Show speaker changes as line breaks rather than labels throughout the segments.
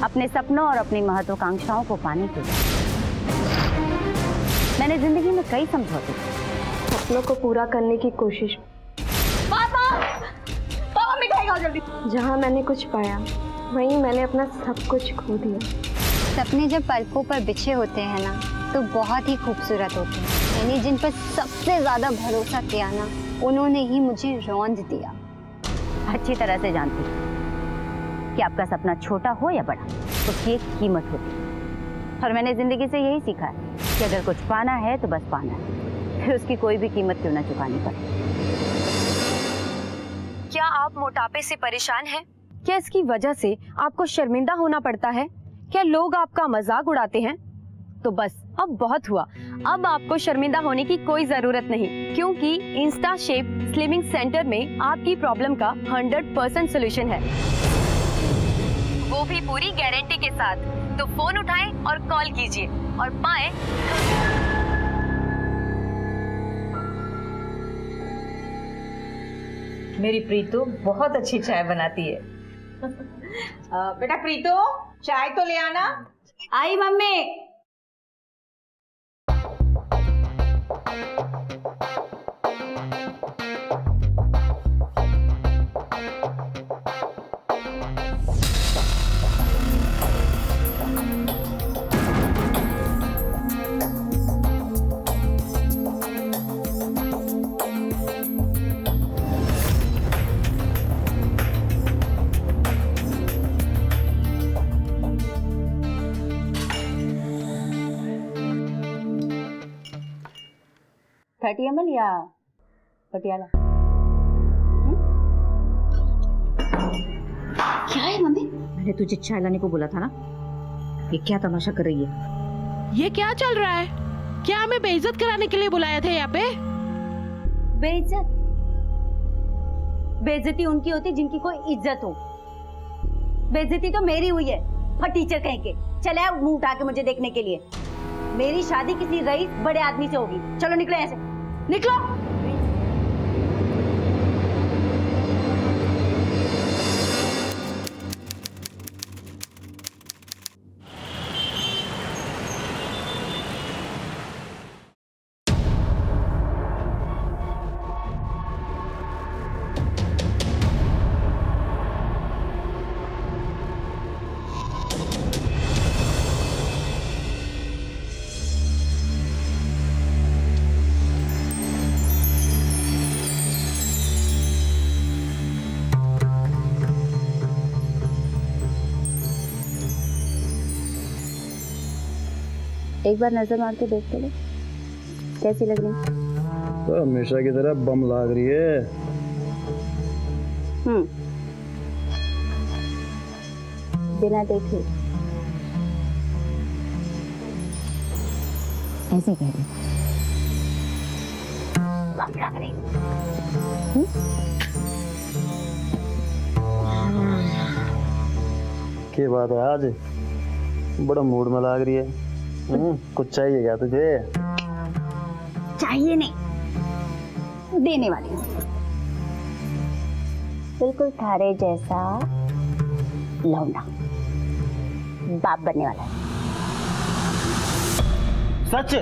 अपने सपनों और अपनी महत्वाकांक्षाओं को पाने के लिए। मैंने जिंदगी में कई समझौते किए,
सपनों को पूरा करने की कोशिश।
पापा, पापा मिठाई खाओ जल्दी।
जहाँ मैंने कुछ पाया वहीं मैंने अपना सब कुछ खो दिया।
सपने जब पलकों पर बिछे होते हैं ना तो बहुत ही खूबसूरत होते हैं। मैंने जिन पर सबसे ज्यादा भरोसा किया ना उन्होंने ही मुझे रौंद दिया।
अच्छी तरह से जानती हूँ कि आपका सपना छोटा हो या बड़ा, उसकी एक कीमत होती है। और मैंने जिंदगी से यही सीखा है कि अगर कुछ पाना है तो बस पाना है, फिर उसकी कोई भी कीमत क्यों ना चुकानी पड़े।
क्या आप मोटापे से परेशान हैं? क्या इसकी वजह से आपको शर्मिंदा होना पड़ता है? क्या लोग आपका मजाक उड़ाते हैं? तो बस अब बहुत हुआ। अब आपको शर्मिंदा होने की कोई जरूरत नहीं, क्योंकि इंस्टा शेप स्लिमिंग सेंटर में आपकी प्रॉब्लम का 100% सोल्यूशन है, वो भी पूरी गारंटी के साथ। तो फोन उठाएं और कॉल कीजिए और पाएं
मेरी प्रीतु बहुत अच्छी चाय बनाती है। बेटा प्रीतु, चाय तो ले आना।
आई मम्मी। ML या पटियाला? क्या है मम्मी? मैंने तुझे चाय लाने को बोला था ना। ये क्या तमाशा कर रही है?
ये क्या चल रहा है? क्या हमें बेइज्जत कराने के लिए बुलाया था यहाँ पे?
बेइज्जत? बेइज्जती उनकी होती जिनकी कोई इज्जत हो। बेइज्जती तो मेरी हुई है, फटीचर कहीं के। चले आओ मुंह उठा के मुझे देखने के लिए। मेरी शादी किसी रईस बड़े आदमी से होगी। चलो निकलो ऐसे, निकलो। एक बार नजर मार के देख तो लो, कैसी लग रही?
तो हमेशा की तरह बम लाग रही है।
बिना देखे ऐसे कह रही बम लग रही।
क्या बात है, आज बड़ा मूड में लाग रही है। कुछ चाहिए क्या तुझे?
चाहिए नहीं, देने वाली हूँ। बिल्कुल थारे जैसा लौंडा, बाप बनने वाला है।
सच?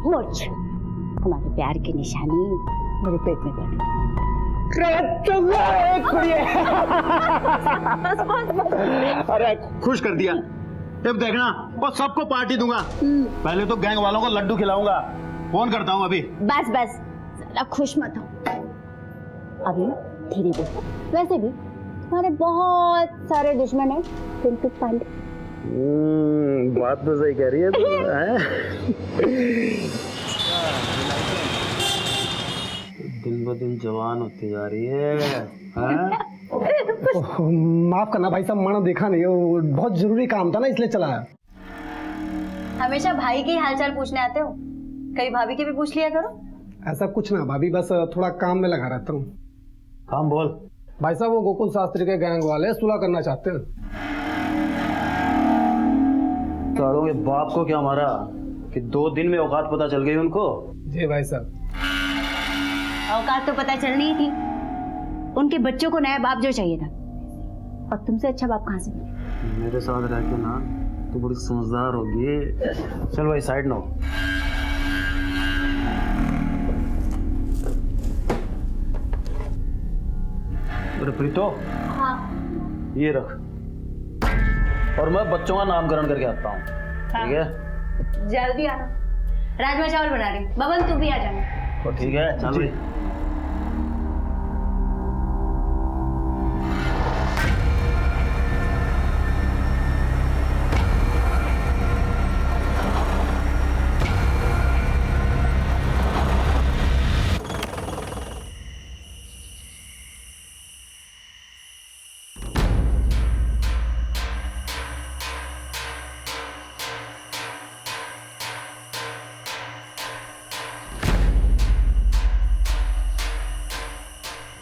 मुझ तुम्हारे प्यार की निशानी मेरे पेट में पड़।
अरे खुश कर दिया। अब देखना, बस सबको पार्टी दूंगा। पहले तो गैंग वालों को लड्डू खिलाऊंगा। फोन करता हूँ अभी।
बस बस, ज्यादा खुश मत हो अभी, धीरे बोलो। वैसे भी तुम्हारे बहुत सारे दुश्मन हैं, पिंटू पांडे।
बात तो सही कह रही है तू। दिन ब दिन जवान होती जा रही है।
माफ करना भाई साहब, मैंने देखा नहीं, वो बहुत जरूरी काम था ना इसलिए चला है।
हमेशा भाई के हालचाल पूछने आते हो, कई भाभी के भी पूछ लिया करो।
ऐसा कुछ ना भाभी, बस थोड़ा काम में लगा रहता हूँ।
काम बोल।
भाई साहब, वो गोकुल शास्त्री के गैंग वाले सुलह करना चाहते हैं।
सालों के बाप को क्या मारा कि 2 दिन में औकात पता चल गई उनको?
जी भाई साहब।
औकात तो पता चलनी ही थी, उनके बच्चों को नया बाप जो चाहिए था। और तुमसे अच्छा बाप कहाँ से मिले?
मेरे साथ रह के ना तो बड़ी समझदार होगी। चल भाई साइड ना हो। अरे प्रीतो,
हाँ
ये रख, और मैं बच्चों का नामकरण करके आता हूँ। ठीक है?
जल्दी आना, राजमा चावल बना रही हूँ। बबन तू भी आ जाना।
तो ठीक है, चल भाई।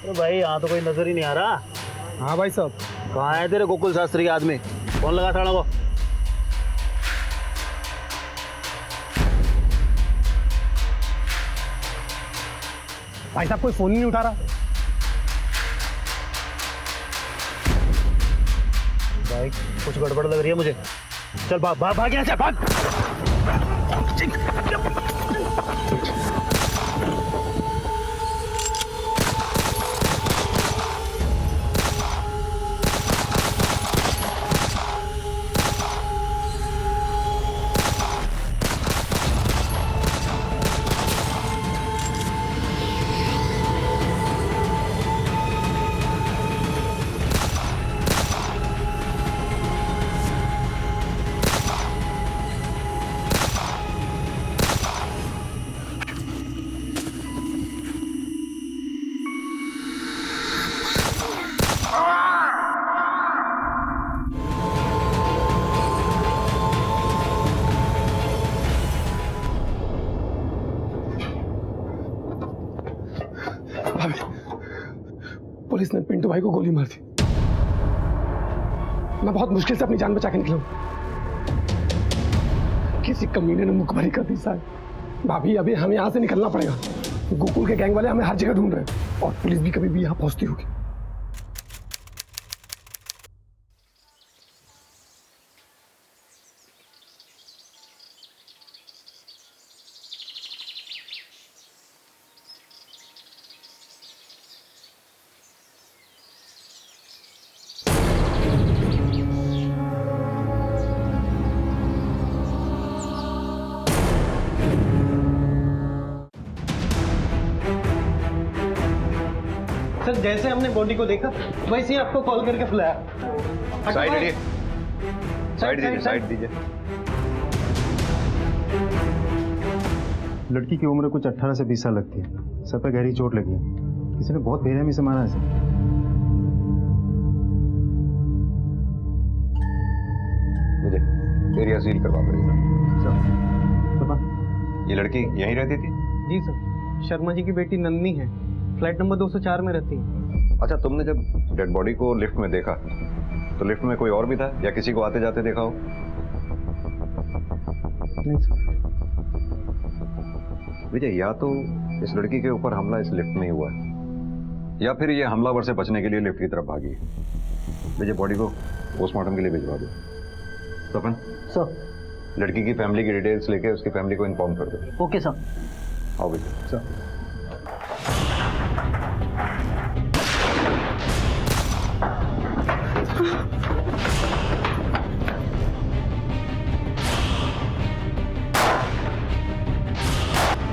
भाई यहाँ तो कोई नजर ही नहीं आ रहा।
हाँ भाई साहब।
कहाँ है तेरे गोकुल शास्त्री के आदमी? फोन लगा थाना को।
भाई साहब कोई फोन ही नहीं उठा रहा।
भाई कुछ गड़बड़ लग रही है मुझे। चल भाग भाग भाग यहाँ से, भाग।
पुलिस ने पिंटू भाई को गोली मार दी। मैं बहुत मुश्किल से अपनी जान बचा के निकला हूं। किसी कमीने ने मुखबरी कर दी साहब। भाभी अभी हमें यहाँ से निकलना पड़ेगा। गोकुल के गैंग वाले हमें हर जगह ढूंढ रहे हैं और पुलिस भी कभी भी यहाँ पहुंचती होगी।
सर जैसे हमने बॉडी को देखा वैसे ही आपको कॉल करके बुलाया।
साइड दीजिए, साइड दीजिए।
लड़की की उम्र कुछ 18 से 20 साल लगती है। सर पर गहरी चोट लगी है। किसी ने बहुत बेरहमी से मारा है सर।
मुझे एरिया सील करवा पड़ेगा।
सर
ये लड़की यहीं रहती थी?
जी सर, शर्मा जी की बेटी नंदनी है, फ्लैट नंबर 204 में रहती है।
अच्छा, तुमने जब डेड बॉडी को लिफ्ट में देखा तो लिफ्ट में कोई और भी था या किसी को आते जाते देखा हो?
नहीं सर।
विजय, या तो इस लड़की के ऊपर हमला इस लिफ्ट में ही हुआ है या फिर ये हमलावर से बचने के लिए लिफ्ट की तरफ भागी है। विजय, बॉडी को पोस्टमार्टम के लिए भिजवा दो। सपन
सर,
लड़की की फैमिली की डिटेल्स लेके उसकी फैमिली को इन्फॉर्म कर दो।
Okay sir.
आओ विजय।
सर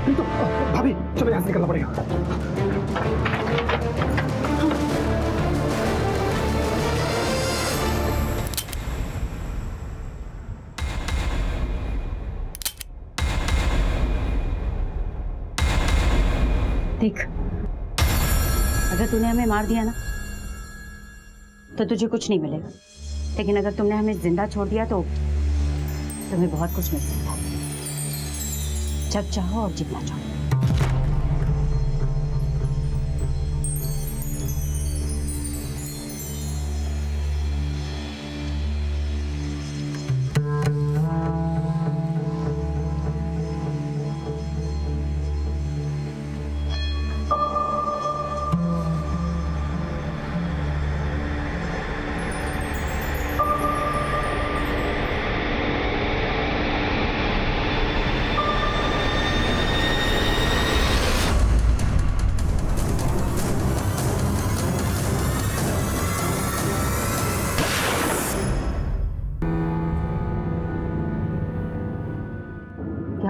तो भाभी चलो यहाँ से निकलना पड़ेगा।
देख, अगर तूने हमें मार दिया ना तो तुझे कुछ नहीं मिलेगा, लेकिन अगर तुमने हमें जिंदा छोड़ दिया तो तुम्हें बहुत कुछ मिल सकता है। जब चाहो और जितना चाहो।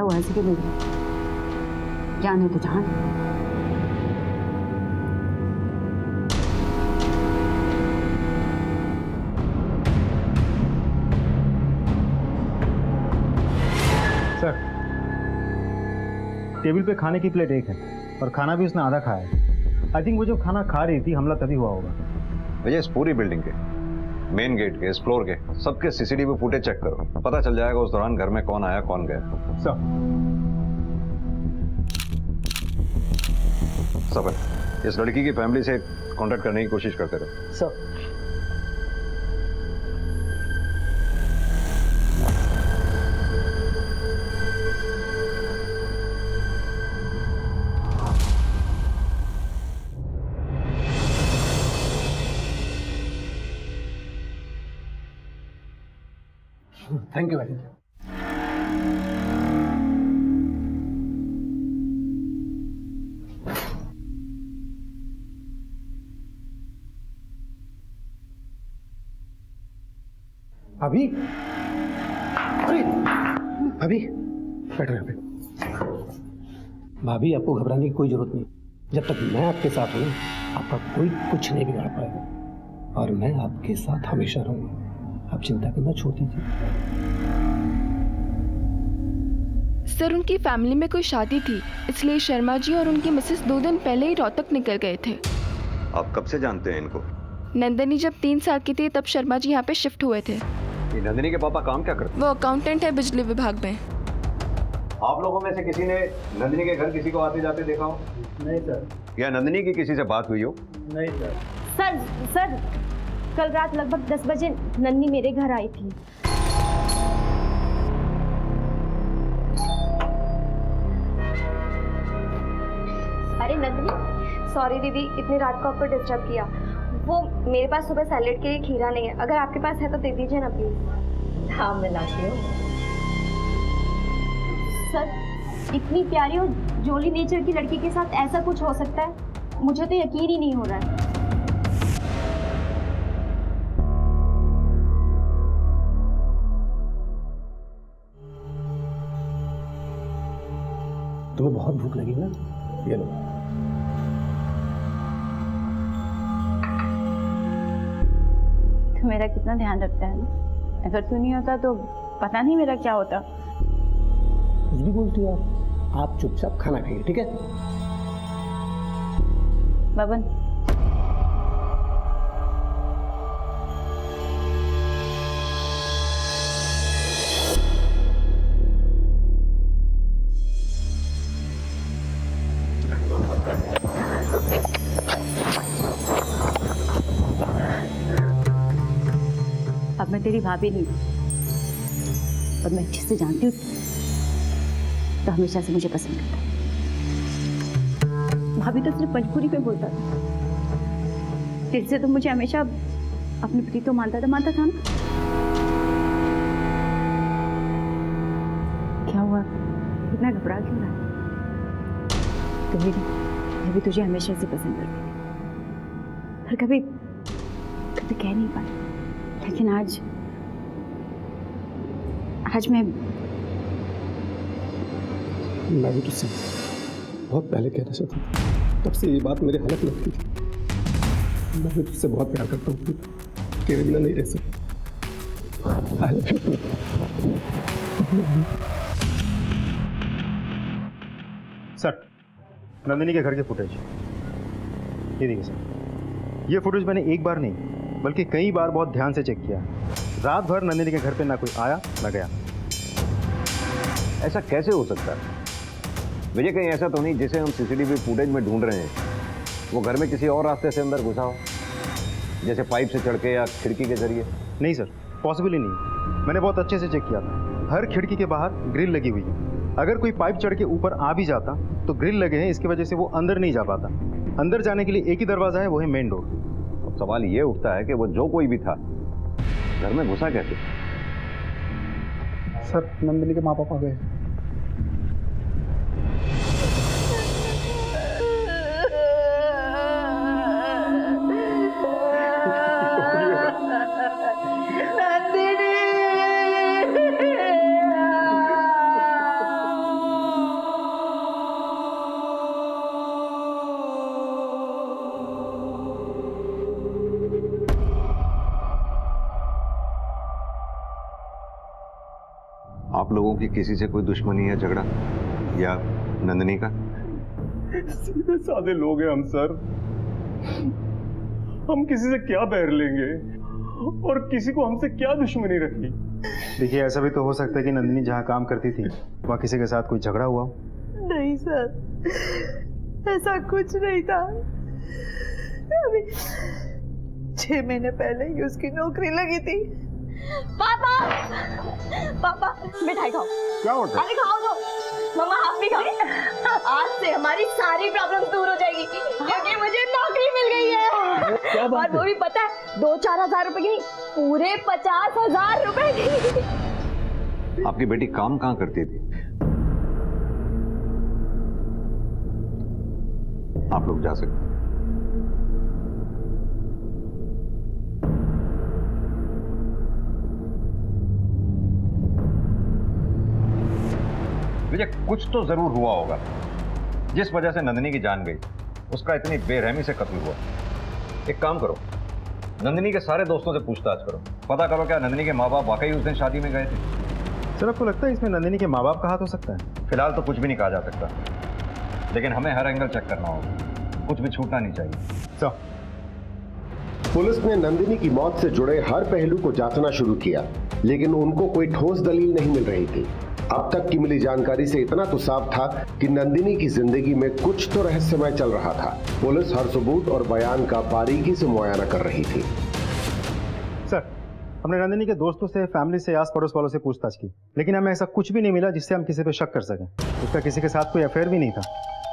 वो हंसी के नहीं, जान है तो जान।
सर, टेबल पे खाने की प्लेट एक है और खाना भी उसने आधा खाया है। आई थिंक वो जो खाना खा रही थी हमला तभी हुआ होगा।
भैया इस पूरी बिल्डिंग के, मेन गेट के, इस फ्लोर के सबके सीसीटीवी फुटेज चेक करो, पता चल जाएगा उस दौरान घर में कौन आया कौन गया। सब इस लड़की की फैमिली से कांटेक्ट करने की कोशिश करते रहो।
सर
थैंक यू भाई। अभी अरे अभी बैठो यहाँ पे। भाभी आपको घबराने की कोई जरूरत नहीं, जब तक मैं आपके साथ हूँ आपका कोई कुछ नहीं बिगाड़ पाएगा और मैं आपके साथ हमेशा रहूंगा। आप चिंता करना छोड़ दीजिए।
सर उनकी फैमिली में कोई शादी थी, इसलिए शर्मा जी और उनकी मिसेस 2 दिन पहले ही रोहतक निकल गए थे।
आप कब से जानते हैं इनको?
नंदनी जब 3 साल की थी तब शर्मा जी यहाँ पे शिफ्ट हुए थे।
ये नंदिनी के पापा काम क्या करते?
वो अकाउंटेंट है बिजली विभाग में।
आप लोगों में से किसी ने नंदिनी के घर किसी को आते जाते देखा हो?
नहीं सर।
या नंदिनी की किसी से बात हुई हो?
नहीं सर।
सर कल रात लगभग 10 बजे नन्नी मेरे घर आई थी। अरे नंदिनी, सॉरी दीदी इतनी रात को आपको डिस्टर्ब किया। वो मेरे पास सुबह सैलेड के लिए खीरा नहीं है, अगर आपके पास है तो दे दीजिए ना प्लीज।
हाँ मैं लाती हूँ।
सर इतनी प्यारी और जोली नेचर की लड़की के साथ ऐसा कुछ हो सकता है? मुझे तो यकीन ही नहीं हो रहा है।
तुम्हें बहुत भूख लगी ना, ये लो।
तो मेरा कितना ध्यान रखता है ना, अगर तू नहीं होता तो पता नहीं मेरा क्या होता।
कुछ भी बोलती हो आप चुपचाप खाना खाइए, ठीक है?
बबन अब मैं तेरी भाभी नहीं और मैं अच्छे से जानती हूँ तो हमेशा से मुझे पसंद करता। भाभी तो सिर्फ मजबूरी में बोलता था, तेरे से तो मुझे हमेशा अपनी प्रीतो मानता था ना। क्या हुआ, इतना घबरा क्यों रहा? कभी मैं भी तुझे हमेशा से पसंद करती थी, पर कभी कह नहीं पाई। लेकिन आज
मैं भी तुझसे बहुत पहले कहना चाहता था, तब से ये बात मेरे हालत लगती थी। मैं भी तुझसे बहुत प्यार करता हूँ, तेरे बिना नहीं रह सकता। I love you.
Sir, Nandini के घर के फुटेज ये देखिए सर। ये फुटेज मैंने एक बार नहीं बल्कि कई बार बहुत ध्यान से चेक किया। रात भर नंदिनी के घर पे ना कोई आया ना गया।
ऐसा कैसे हो सकता है विजय? कहीं ऐसा तो नहीं जिसे हम सीसीटीवी फुटेज में ढूंढ रहे हैं वो घर में किसी और रास्ते से अंदर घुसा हो, जैसे पाइप से चढ़ के या खिड़की के जरिए?
नहीं सर, पॉसिबल ही नहीं। मैंने बहुत अच्छे से चेक किया था। हर खिड़की के बाहर ग्रिल लगी हुई है। अगर कोई पाइप चढ़ के ऊपर आ भी जाता तो ग्रिल लगे हैं, इसकी वजह से वो अंदर नहीं जा पाता। अंदर जाने के लिए एक ही दरवाजा है, वो है मेन डोर।
अब सवाल ये उठता है कि वो जो कोई भी था घर में घुसा कैसे?
सर, नंदिनी के माँ पापा गए।
आप लोगों की किसी से कोई दुश्मनी है, झगड़ा, या नंदिनी का?
सीधे साधे लोग हैं हम सर। हम किसी से क्या बैर लेंगे और किसी को हमसे क्या दुश्मनी रखी।
देखिए, ऐसा भी तो हो सकता है कि नंदिनी जहाँ काम करती थी वहाँ किसी के साथ कोई झगड़ा हुआ हो।
नहीं सर, ऐसा कुछ नहीं था। अभी 6 महीने ही उसकी नौकरी लगी थी।
पापा, पापा मिठाई खाओ।
क्या होता है?
अरे खाओ तो। मम्मा आप भी खाओ। आज से हमारी सारी प्रॉब्लम्स दूर हो जाएगी क्योंकि मुझे नौकरी मिल गई है।
क्या बात
और वो भी पता है 2-4 हजार रुपए की नहीं, पूरे 50,000 रुपए की।
आपकी बेटी काम कहाँ करती थी? आप लोग जा सकते हैं। विजय, कुछ तो जरूर हुआ होगा जिस वजह से नंदिनी की जान गई। उसका इतनी बेरहमी से कत्ल हुआ। एक काम करो, नंदिनी के सारे दोस्तों से पूछताछ करो, पता करो क्या नंदिनी के माँ बाप वाकई उस दिन शादी में गए थे।
सर, आपको लगता है इसमें नंदिनी के माँ बाप का हाथ हो सकता है?
फिलहाल तो कुछ भी नहीं कहा जा सकता, लेकिन हमें हर एंगल चेक करना होगा, कुछ भी छूटना नहीं चाहिए।
सर,
पुलिस ने नंदिनी की मौत से जुड़े हर पहलू को जांचना शुरू किया, लेकिन उनको कोई ठोस दलील नहीं मिल रही थी। अब तक की मिली जानकारी से इतना तो साफ था कि नंदिनी की जिंदगी में कुछ तो रहस्यमय चल रहा था। पुलिस हर सबूत और बयान का बारीकी से मुआयना कर रही थी।
सर, हमने नंदिनी के दोस्तों से, फैमिली से, आस पड़ोस वालों से पूछताछ की, लेकिन हमें ऐसा कुछ भी नहीं मिला जिससे हम किसी पे शक कर सकें। उसका किसी के साथ कोई अफेयर भी नहीं था।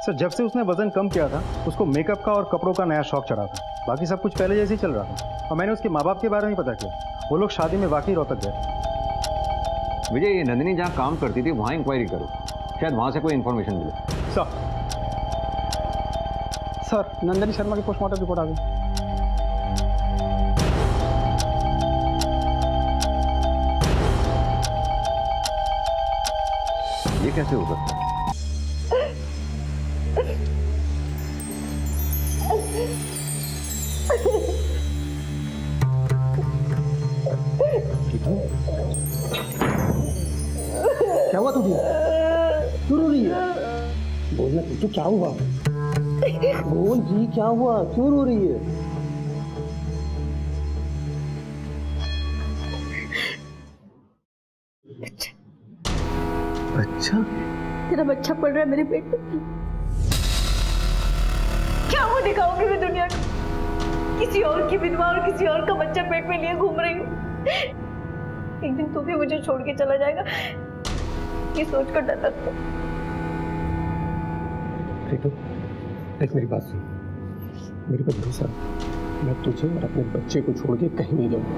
सर, जब से उसने वजन कम किया था उसको मेकअप का और कपड़ों का नया शौक चढ़ा था। बाकी सब कुछ पहले जैसे ही चल रहा था। और मैंने उसके माँ बाप के बारे में पता किया, वो लोग शादी में वाकई रोहतक गए।
विजय, ये नंदिनी जहाँ काम करती थी वहाँ इंक्वायरी करो, शायद वहाँ से कोई इन्फॉर्मेशन मिले।
सर, नंदिनी शर्मा की पोस्टमार्टम रिपोर्ट आ गई।
ये कैसे हो सकता है?
क्या हुआ तुझे? क्यों रो रही है? बोलना तो क्या हुआ? बोल जी, क्या हुआ? क्यों रो रही है?
बच्चा? तेरा बच्चा पड़ रहा है मेरे पेट में। क्या वो दिखाऊंगी मैं दुनिया को? किसी और की विधवा और किसी और का बच्चा पेट में लिए घूम रही हूँ। एक दिन तू भी मुझे छोड़ के चला जाएगा, ये सोच कर डर लगता है।
देख, मेरी बात सुन, मेरे पर भरोसा। मैं तुझे और अपने बच्चे को छोड़ के कहीं नहीं जाऊंगा।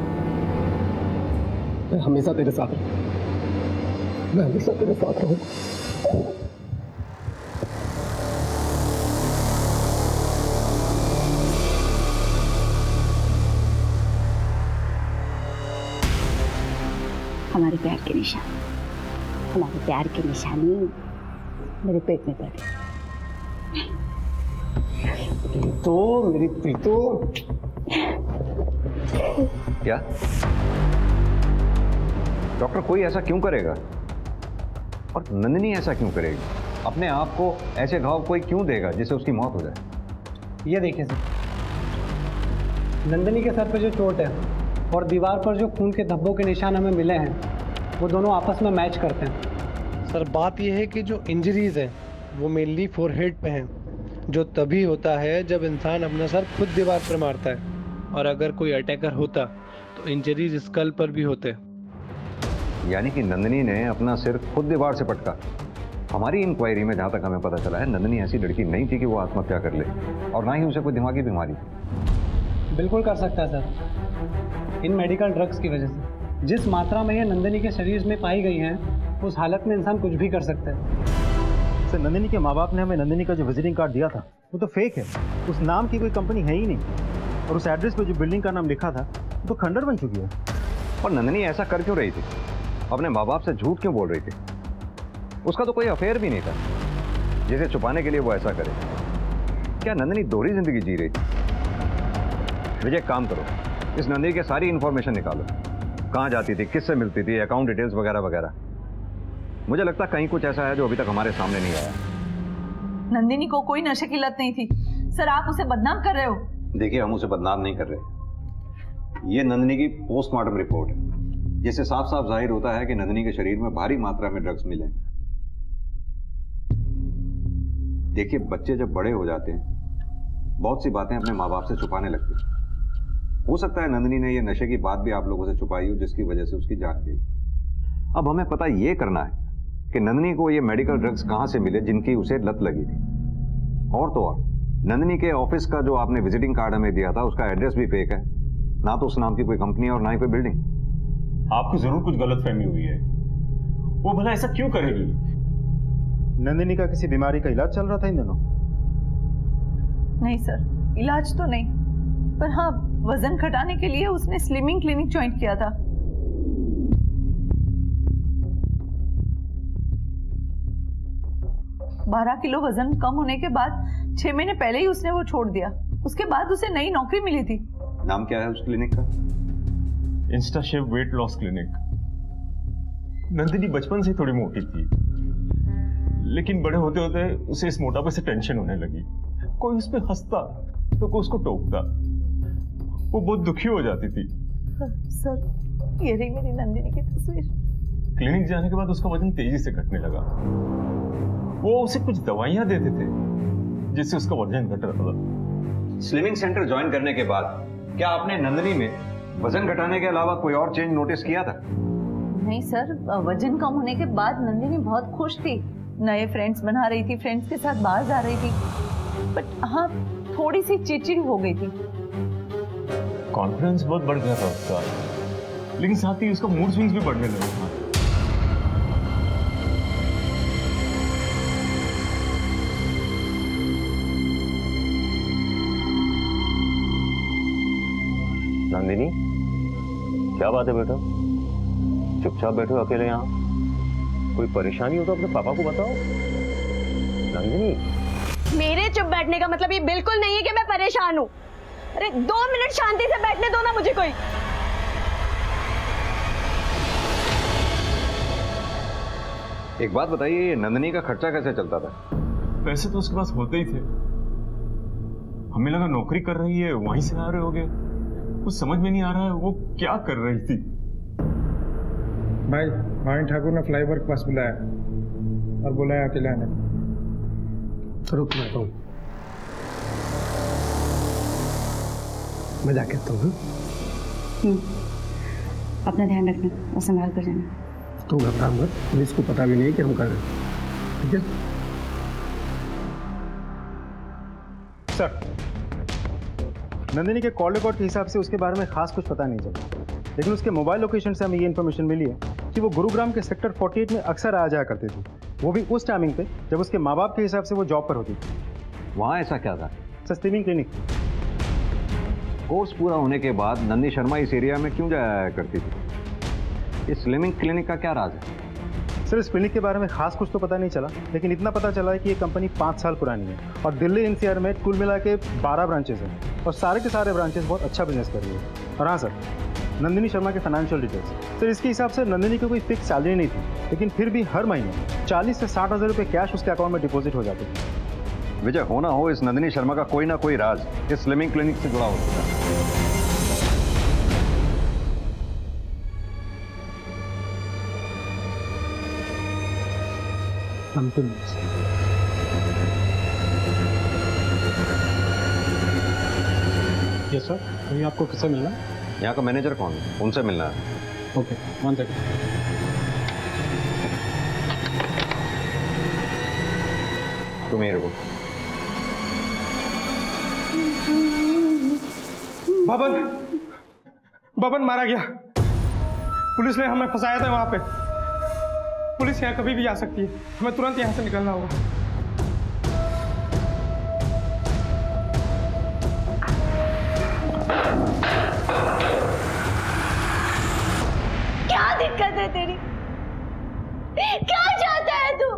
मैं हमेशा तेरे साथ रहूंगा। मैं हमेशा तेरे साथ रहूंगा।
हमारे प्यार के निशान, हमारे प्यार की निशानी मेरे पेट में पड़ गई।
तो मेरी प्रीतो।
क्या डॉक्टर, कोई ऐसा क्यों करेगा? और नंदिनी ऐसा क्यों करेगी? अपने आप को ऐसे घाव कोई क्यों देगा जिससे उसकी मौत हो जाए?
ये देखिए सर, नंदिनी के सर पे जो चोट है और दीवार पर जो खून के धब्बों के निशान हमें मिले हैं, वो दोनों आपस में मैच करते हैं।
सर, बात यह है कि जो इंजरीज हैं वो मेनली फोरहेड पे हैं, जो तभी होता है जब इंसान अपना सर खुद दीवार पर मारता है। और अगर कोई अटैकर होता तो इंजरीज स्कल पर भी होते।
यानी कि नंदिनी ने अपना सिर खुद दीवार से पटका। हमारी इंक्वायरी में जहाँ तक हमें पता चला है, नंदिनी ऐसी लड़की नहीं थी कि वो आत्महत्या कर ले, और ना ही उसे कोई दिमागी बीमारी थी।
बिल्कुल कर सकता है सर, इन मेडिकल ड्रग्स की वजह से। जिस मात्रा में ये नंदिनी के शरीर में पाई गई हैं, उस हालत में इंसान कुछ भी कर सकता है।
सर, नंदिनी के माँ बाप ने हमें नंदिनी का जो विजिटिंग कार्ड दिया था वो तो फेक है। उस नाम की कोई कंपनी है ही नहीं, और उस एड्रेस पे जो बिल्डिंग का नाम लिखा था वो तो खंडर बन चुकी है।
और नंदिनी ऐसा कर क्यों रही थी? अपने माँ बाप से झूठ क्यों बोल रही थी? उसका तो कोई अफेयर भी नहीं था जिसे छुपाने के लिए वो ऐसा करे। क्या नंदिनी दोहरी जिंदगी जी रही थी? विजय, काम करो, इस नंदिनी की सारी इंफॉर्मेशन निकालो। कहाँ जाती थी, किससे मिलती थी, अकाउंट डिटेल्स वगैरह वगैरह। मुझे लगता है कहीं कुछ ऐसा है जो अभी तक हमारे सामने नहीं आया।
नंदिनी को कोई नशे की लत नहीं थी सर, आप उसे बदनाम कर रहे हो।
देखिए, हम उसे बदनाम नहीं कर रहे। ये नंदिनी की पोस्टमार्टम रिपोर्ट है, जिससे साफ साफ जाहिर होता है कि नंदिनी के शरीर में भारी मात्रा में ड्रग्स मिले। देखिए, बच्चे जब बड़े हो जाते हैं बहुत सी बातें अपने माँ बाप से छुपाने लगते हैं। हो सकता है नंदिनी ने ये नशे की बात भी आप लोगों से छुपाई हो, जिसकी वजह से उसकी जान गई। अब हमें पता ये करना है कि नंदिनी को ये मेडिकल ड्रग्स कहां से मिले जिनकी उसे लत लगी थी। और तो और नंदिनी के ऑफिस का जो आपने विजिटिंग कार्ड हमें दिया था उसका एड्रेस भी फेक है, ना तो उस नाम की कोई कंपनी और ना ही कोई बिल्डिंग।
आपको जरूर कुछ गलतफहमी हुई है। वो भला ऐसा क्यों करेगी?
नंदिनी का किसी बीमारी का इलाज चल रहा था इन दिनों?
नहीं सर, इलाज तो नहीं, पर हाँ वजन घटाने के लिए उसने स्लिमिंग क्लिनिक ज्वाइन किया था। बारह किलो वजन कम होने के बाद 6 महीने पहले ही उसने वो छोड़ दिया। उसके बाद उसे नई नौकरी मिली थी।
नाम क्या है उस क्लिनिक का?
Insta chef weight loss clinic. Nandini बचपन से थोड़ी मोटी थी, लेकिन बड़े होते होते उसे इस मोटापे से टेंशन होने लगी। कोई उस पर हंसता तो कोई उसको टोकता, वो बहुत दुखी हो जाती थी।
सर, ये रही मेरी नंदिनी की तस्वीर।
क्लिनिक जाने के बाद उसका वजन तेजी से घटने लगा। वो उसे कुछ दवाइयां देते थे जिससे उसका वजन घट रहा था।
स्लिमिंग सेंटर ज्वाइन करने के बाद क्या आपने नंदिनी में वजन घटाने के अलावा कोई और चेंज नोटिस किया था?
नहीं सर, वजन कम होने के बाद नंदिनी बहुत खुश थी, नए फ्रेंड्स बना रही थी, फ्रेंड्स के साथ बाहर जा रही थी। बट हाँ, थोड़ी सी चिड़चिड़ी हो गई थी।
कॉन्फिडेंस बहुत बढ़ गया था उसका, लेकिन साथ ही उसका मूड स्विंग्स भी बढ़ने लगा था।
नंदिनी, क्या बात है बेटा? चुपचाप बैठो अकेले यहाँ। कोई परेशानी हो तो अपने पापा को बताओ। नंदिनी,
मेरे चुप बैठने का मतलब ये बिल्कुल नहीं है कि मैं परेशान हूँ। अरे 2 मिनट शांति से बैठने दो ना मुझे कोई।
एक बात बताइए, नंदिनी का खर्चा कैसे चलता था?
पैसे तो उसके पास होते ही थे। हमें लगा नौकरी कर रही है, वहीं से आ रहे होगे। कुछ समझ में नहीं आ रहा है वो क्या कर रही थी।
भाई, भाई ठाकुर ने फ्लाईओवर के पास बुलाया और बुलाया अकेले आने।
तो रुक मैं कहूँ, मैं जाके आता हूँ।
अपना ध्यान रखना और संभाल कर जाना।
तू घबरा मत, पुलिस को पता भी नहीं कि हम कर रहे हैं, ठीक है?
सर, नंदिनी के कॉल रिकॉर्ड के हिसाब से उसके बारे में खास कुछ पता नहीं चला, लेकिन उसके मोबाइल लोकेशन से हमें ये इन्फॉर्मेशन मिली है कि वो गुरुग्राम के सेक्टर 48 में अक्सर आ जाया करती थी, वो भी उस टाइमिंग पे जब उसके माँ बाप के हिसाब से वो जॉब पर होती थी।
वहाँ ऐसा क्या था?
Slimming clinic.
कोर्स पूरा होने के बाद नंदिनी शर्मा इस एरिया में क्यों जाया करती थी? इस स्लिमिंग क्लिनिक का क्या राज है?
सर, इस क्लिनिक के बारे में खास कुछ तो पता नहीं चला, लेकिन इतना पता चला है कि ये कंपनी 5 साल पुरानी है और दिल्ली एनसीआर में कुल मिला के 12 ब्रांचेस हैं और सारे के सारे ब्रांचेस बहुत अच्छा बिजनेस कर रही है। और हाँ सर, नंदिनी शर्मा के फाइनेंशियल डिटेल्स। सर, इसके हिसाब से नंदिनी को कोई फिक्स सैलरी नहीं थी, लेकिन फिर भी हर महीने 40 से 60 हज़ार रुपये कैश उसके अकाउंट में डिपॉजिट हो जाते थे।
विजय, होना हो इस नंदिनी शर्मा का कोई ना कोई राज इस स्लिमिंग क्लिनिक से जुड़ा होता है।
ये सर, अभी आपको किससे मिलना?
यहाँ का मैनेजर कौन है? उनसे मिलना है।
Okay, 1 second.
तुम ही रुको।
बबन मारा गया। पुलिस ने हमें फंसाया था वहां पे। पुलिस यहाँ कभी भी आ सकती है, हमें तुरंत यहाँ से निकलना होगा।
क्या दिक्कत है तेरी? क्या चाहता है तू?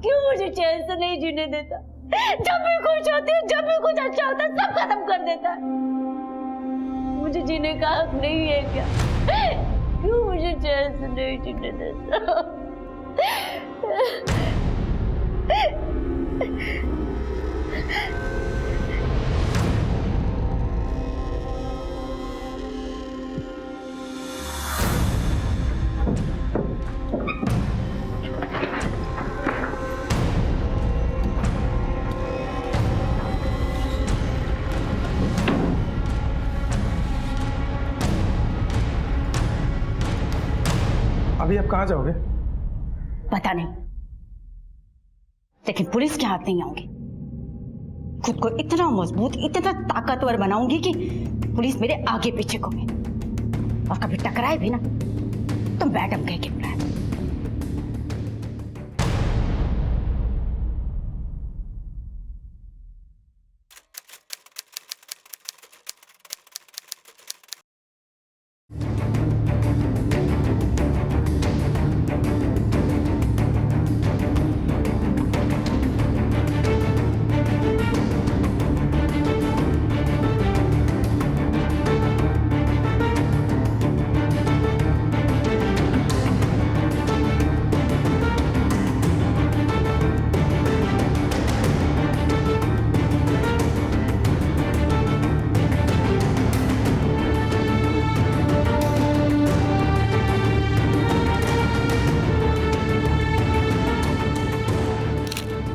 क्यों मुझे चैन से नहीं जीने देता? जब भी खुश होती हूँ, जब भी कुछ अच्छा होता है, सब खत्म कर देता है। मुझे जीने का हक नहीं है क्या? क्यों मुझे चैन से नहीं जीने देता?
अभी आप कहाँ जाओगे?
पता नहीं, लेकिन पुलिस के हाथ नहीं आऊंगी। खुद को इतना मजबूत, इतना ताकतवर बनाऊंगी कि पुलिस मेरे आगे पीछे घूमे, और कभी टकराए भी ना तो मैडम कह के बुलाए।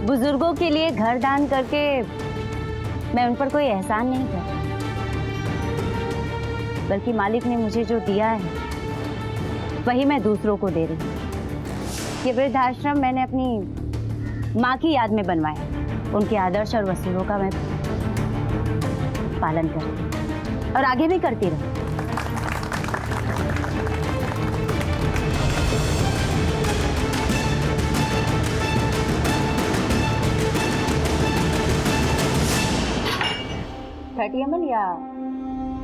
बुजुर्गों के लिए घर दान करके मैं उन पर कोई एहसान नहीं करता, बल्कि मालिक ने मुझे जो दिया है वही मैं दूसरों को दे रही हूँ। ये वृद्धाश्रम मैंने अपनी माँ की याद में बनवाया। उनके आदर्श और वसूलों का मैं पालन करती और आगे भी करती रहूँ। अमन या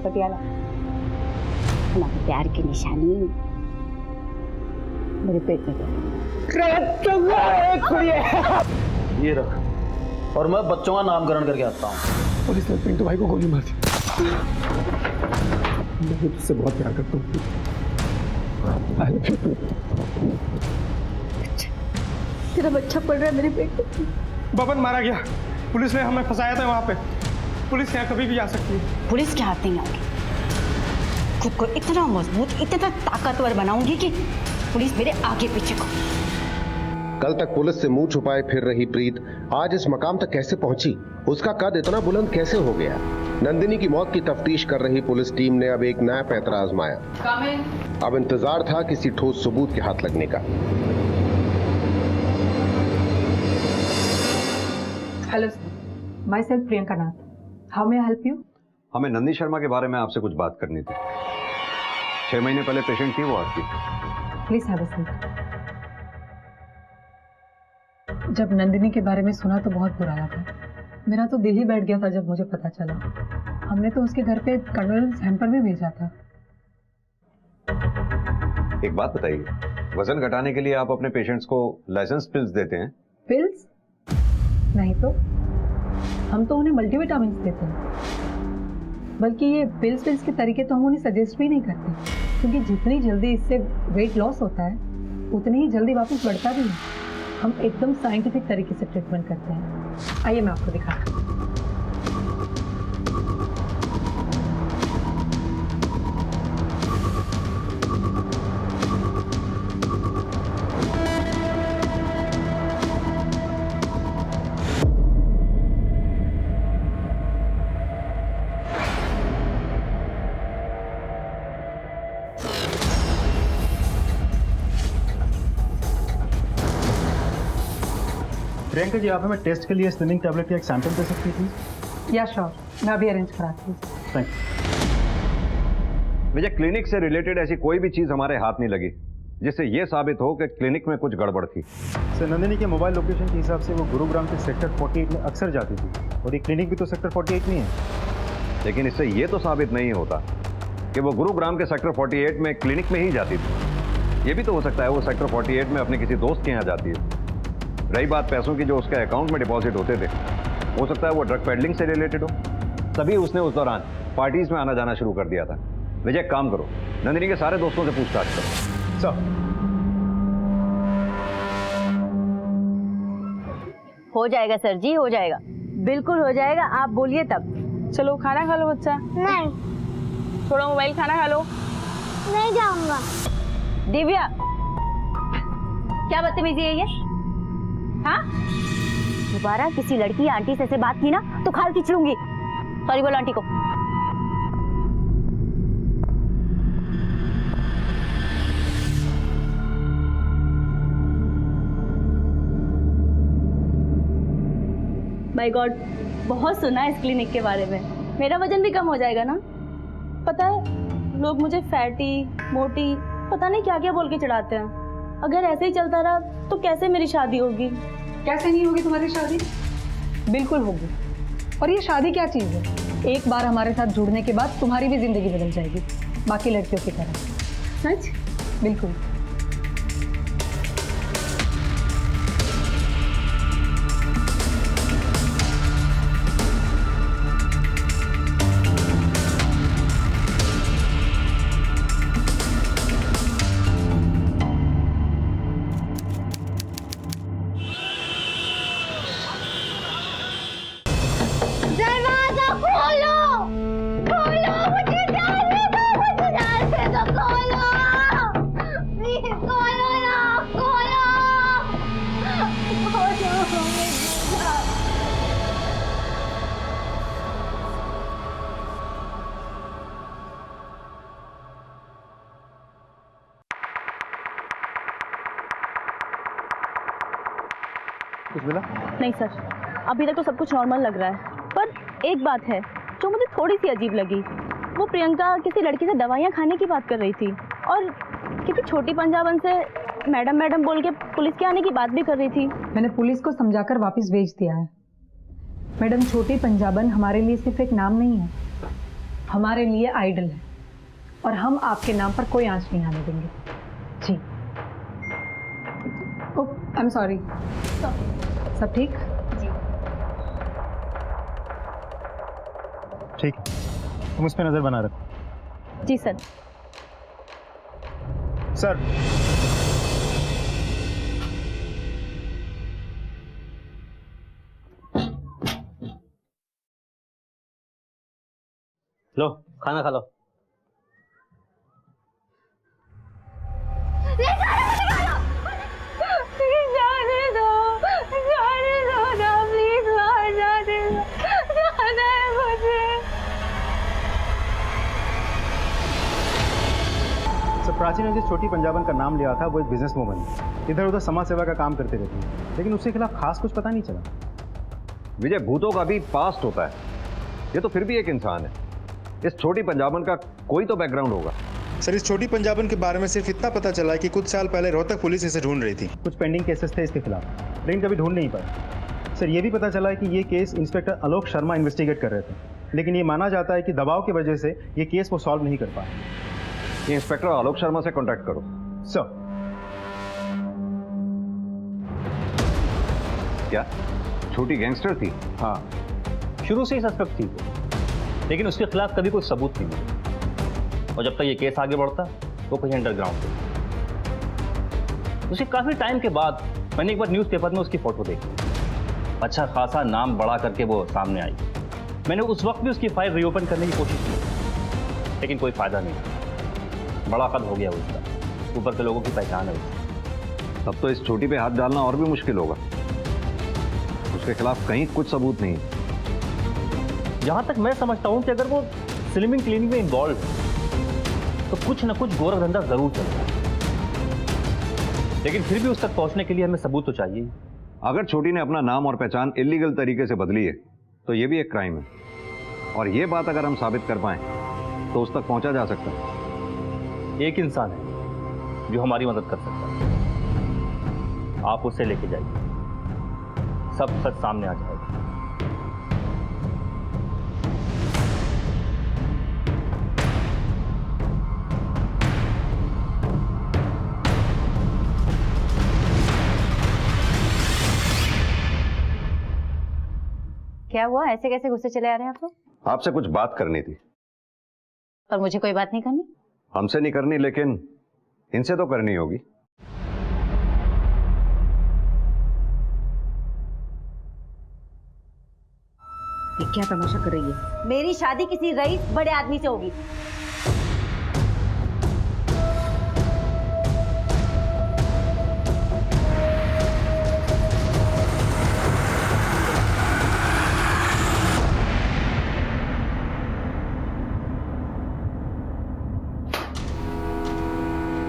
पटियाला, हमारे प्यार की निशानी मेरे पेट में।
ये रख, और मैं बच्चों का नामकरण करके आता हूँ।
पुलिस ने पिंटू भाई को गोली मार दी। मैं तुझसे बहुत प्यार करता हूँ।
तेरा बच्चा पड़ रहा है मेरे पेट में।
बबन मारा गया, पुलिस ने हमें फंसाया था वहां पे। पुलिस यहाँ कभी भी आ सकती है।
पुलिस के हाथ नहीं आऊंगी। खुद को इतना मजबूत, इतना ताकतवर बनाऊंगी कि पुलिस मेरे आगे पीछे को।
कल तक पुलिस से मुंह छुपाए फिर रही प्रीत आज इस मकाम तक कैसे पहुंची? उसका कद इतना बुलंद कैसे हो गया? नंदिनी की मौत की तफ्तीश कर रही पुलिस टीम ने अब एक नया पैंतरा आजमाया। अब इंतजार था किसी ठोस सबूत के हाथ लगने का।
Hello sir, my self Priyanka Nath. How may I help you?
हमें नंदी शर्मा के बारे में आपसे कुछ बात करनी थी। 6 महीने पहले पेशेंट थी वो आपकी।
Please have a seat. जब नंदिनी के बारे में सुना तो बहुत बुरा लगा। मेरा तो दिल ही बैठ गया था जब मुझे पता चला। हमने तो उसके घर पे कंडोलेंस हैम्पर भी भेजा था।
एक बात बताइए, वजन घटाने के लिए आप अपने पेशेंट्स को लाइसेंस पिल्स देते हैं?
पिल्स? नहीं तो हम तो उन्हें मल्टीविटामिन देते हैं। बल्कि ये पिल्स के तरीके तो हम उन्हें सजेस्ट भी नहीं करते, क्योंकि जितनी जल्दी इससे वेट लॉस होता है उतनी ही जल्दी वापस बढ़ता भी है। हम एकदम साइंटिफिक तरीके से ट्रीटमेंट करते हैं। आइए मैं आपको दिखाता हूँ।
प्रियंका जी, आप हमें टेस्ट के लिए स्लिनिंग टैबलेट का एक सैंपल दे सकती थी?
या श्योर, मैं अभी अरेंज कराती हूँ।
Thank you.
मुझे क्लिनिक से रिलेटेड ऐसी कोई भी चीज हमारे हाथ नहीं लगी जिससे यह साबित हो कि क्लिनिक में कुछ गड़बड़ थी।
सर, नंदिनी के मोबाइल लोकेशन के हिसाब से वो गुरुग्राम के सेक्टर 48 में अक्सर जाती थी, और ये क्लिनिक भी तो सेक्टर 48 में है।
लेकिन इससे यह तो साबित नहीं होता कि वो गुरुग्राम के सेक्टर 48 में क्लिनिक में ही जाती थी। ये भी तो हो सकता है वो सेक्टर 48 में अपने किसी दोस्त के यहाँ जाती है। रही बात पैसों की जो उसके अकाउंट में डिपॉजिट होते थे, हो सकता है वो ड्रग पेडलिंग से रिलेटेड हो, तभी उसने उस दौरान पार्टीज में आना जाना शुरू कर दिया था। विजय, काम करो, नंदिनी के सारे दोस्तों से पूछताछ करो।
सर,
हो जाएगा सर जी, हो जाएगा, बिल्कुल हो जाएगा, आप बोलिए तब।
चलो खाना खा लो बच्चा।
नहीं,
थोड़ा मोबाइल, खाना खा लो।
नहीं जाऊंगा।
दिव्या, क्या बदतमीजी है ये? हाँ, दोबारा किसी लड़की या आंटी से ऐसे बात की ना तो खाल खींच लूंगी। सॉरी बोलो आंटी को।
माय गॉड, बहुत सुना है इस क्लिनिक के बारे में। मेरा वजन भी कम हो जाएगा ना? पता है, लोग मुझे फैटी, मोटी, पता नहीं क्या क्या बोल के चढ़ाते हैं। अगर ऐसे ही चलता रहा तो कैसे मेरी शादी होगी?
कैसे नहीं होगी तुम्हारी शादी? बिल्कुल होगी। और ये शादी क्या चीज़ है? एक बार हमारे साथ जुड़ने के बाद तुम्हारी भी जिंदगी बदल जाएगी, बाकी लड़कियों की तरह।
सच?
बिल्कुल।
दरवाजा खोलो, खोलो, मुझे जाने दो, मुझे जाने दो, खोलो, प्लीज खोलो ना, खोलो, खोलो,
कुछ मिला?
नहीं सर, अभी तक तो सब कुछ नॉर्मल लग रहा है, पर एक बात है जो मुझे थोड़ी सी अजीब लगी। वो प्रियंका किसी लड़की से दवाइयाँ खाने की बात कर रही थी और किसी छोटी पंजाबन से मैडम मैडम बोल के पुलिस के आने की बात भी कर रही थी।
मैंने पुलिस को समझाकर वापस भेज दिया है। मैडम, छोटी पंजाबन हमारे लिए सिर्फ एक नाम नहीं है, हमारे लिए आइडल है, और हम आपके नाम पर कोई आंच नहीं आने देंगे। जी। ओह, आई एम सॉरी। सब ठीक?
ठीक, तुम उस पर नजर बना रखो।
जी सर।
सर,
लो खाना खा लो।
जाने दो ना, प्लीज बाहर जाने दो, जाना है मुझे।
सर, प्राची ने जिस छोटी पंजाबन का नाम लिया था वो एक बिजनेस वूमन है, इधर उधर समाज सेवा का काम करती रहती है, लेकिन उसके खिलाफ खास कुछ पता नहीं चला।
विजय, भूतों का भी पास्ट होता है, ये तो फिर भी एक इंसान है। इस छोटी पंजाबन का कोई तो बैकग्राउंड होगा।
सर, इस छोटी पंजाबन के बारे में सिर्फ इतना पता चला है कि कुछ साल पहले रोहतक पुलिस इसे ढूंढ रही थी। कुछ पेंडिंग केसेस थे इसके खिलाफ, लेकिन कभी ढूंढ नहीं पाए। सर, ये भी पता चला है कि ये case inspector Alok Sharma investigate कर रहे थे, लेकिन ये माना जाता है कि दबाव की वजह से ये केस वो सॉल्व नहीं कर पाए।
ये इंस्पेक्टर आलोक शर्मा से कांटेक्ट करो।
सर।
क्या छोटी गैंगस्टर थी?
हाँ, शुरू से ही सस्पेक्ट थी, लेकिन उसके खिलाफ कभी कोई सबूत नहीं मिला, और जब तक ये केस आगे बढ़ता वो कहीं अंडरग्राउंड थे। उसे काफी टाइम के बाद मैंने एक बार न्यूज़पेपर में उसकी फोटो देखी, अच्छा खासा नाम बड़ा करके वो सामने आई। मैंने उस वक्त भी उसकी फाइल रीओपन करने की कोशिश की, लेकिन कोई फायदा नहीं, बड़ा कद हो गया उसका, ऊपर के लोगों की पहचान है उसकी।
तब तो इस छोटी पे हाथ डालना और भी मुश्किल होगा, उसके खिलाफ कहीं कुछ सबूत नहीं।
जहां तक मैं समझता हूं कि अगर वो स्लिमिंग क्लिनिक में इन्वॉल्व है तो कुछ न कुछ गोरख धंधा जरूर चल रहा है, लेकिन फिर भी उस तक पहुंचने के लिए हमें सबूत तो चाहिए।
अगर छोटी ने अपना नाम और पहचान इलीगल तरीके से बदली है तो ये भी एक क्राइम है, और ये बात अगर हम साबित कर पाएं तो उस तक पहुंचा जा सकता है।
एक इंसान है जो हमारी मदद कर सकता है, आप उसे लेके जाइए, सब सच सामने आ जाएगा।
क्या हुआ, ऐसे कैसे गुस्से चले आ रहे हैं आप लोग?
आपसे कुछ बात करनी थी।
और मुझे कोई बात नहीं करनी?
हमसे नहीं करनी, लेकिन इनसे तो करनी होगी।
ये क्या तमाशा कर रही है? मेरी शादी किसी रईस बड़े आदमी से होगी।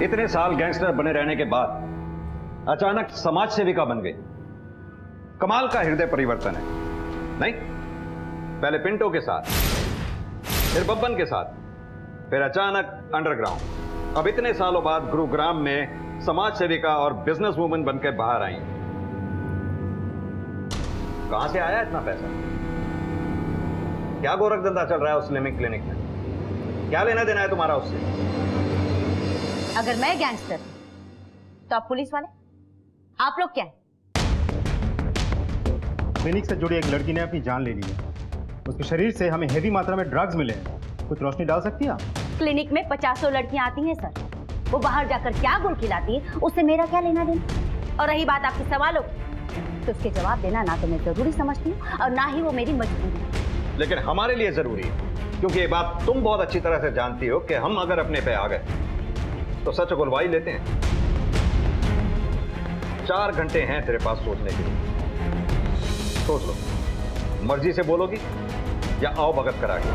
इतने साल गैंगस्टर बने रहने के बाद अचानक समाज सेविका बन गई। कमाल का हृदय परिवर्तन है, नहीं? पहले पिंटो के साथ, फिर बब्बन के साथ, फिर अचानक अंडरग्राउंड। अब इतने सालों बाद गुरुग्राम में समाज सेविका और बिजनेस वुमन बनकर बाहर आई। कहां से आया इतना पैसा? क्या गोरख धंधा चल रहा है उस स्लिमिंग क्लिनिक में? क्या लेना देना है तुम्हारा उससे?
अगर मैं गैंगस्टर तो आप पुलिस वाले, आप लोग क्या है?
क्लिनिक से जुड़ी एक लड़की ने अपनी जान ले ली है। उसके शरीर से हमें हेवी मात्रा में ड्रग्स मिले हैं। कुछ रोशनी डाल सकती है आप?
क्लिनिक में 50 लड़कियां आती हैं सर, वो बाहर जाकर क्या गुल खिलाती है उससे मेरा क्या लेना देना? और रही बात आपके सवालों तो उसके जवाब देना ना तो मैं जरूरी समझती हूँ और ना ही वो मेरी मजबूरी है।
लेकिन हमारे लिए जरूरी है, क्योंकि ये बात तुम बहुत अच्छी तरह से जानती हो कि हम अगर अपने पे आ गए तो सच गुलवाई लेते हैं। 4 घंटे हैं तेरे पास सोचने के लिए। सोच लो, मर्जी से बोलोगी या आओ भगत करा के?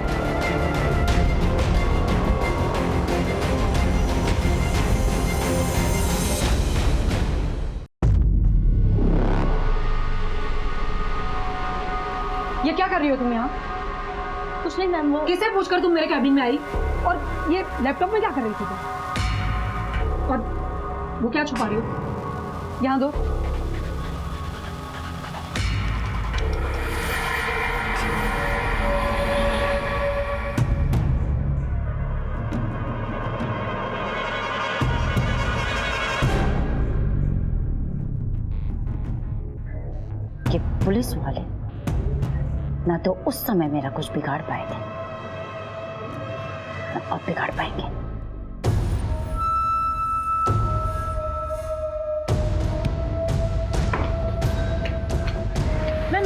ये क्या कर रही हो तुम यहाँ?
कुछ नहीं मैम, वो
किसे पूछकर तुम मेरे कैबिन में आई? और ये लैपटॉप में क्या कर रही थी तुम? और वो क्या छुपा रही हो? यहाँ दो।
ये पुलिस वाले ना तो उस समय मेरा कुछ बिगाड़ पाए थे, ना अब बिगाड़ पाएंगे।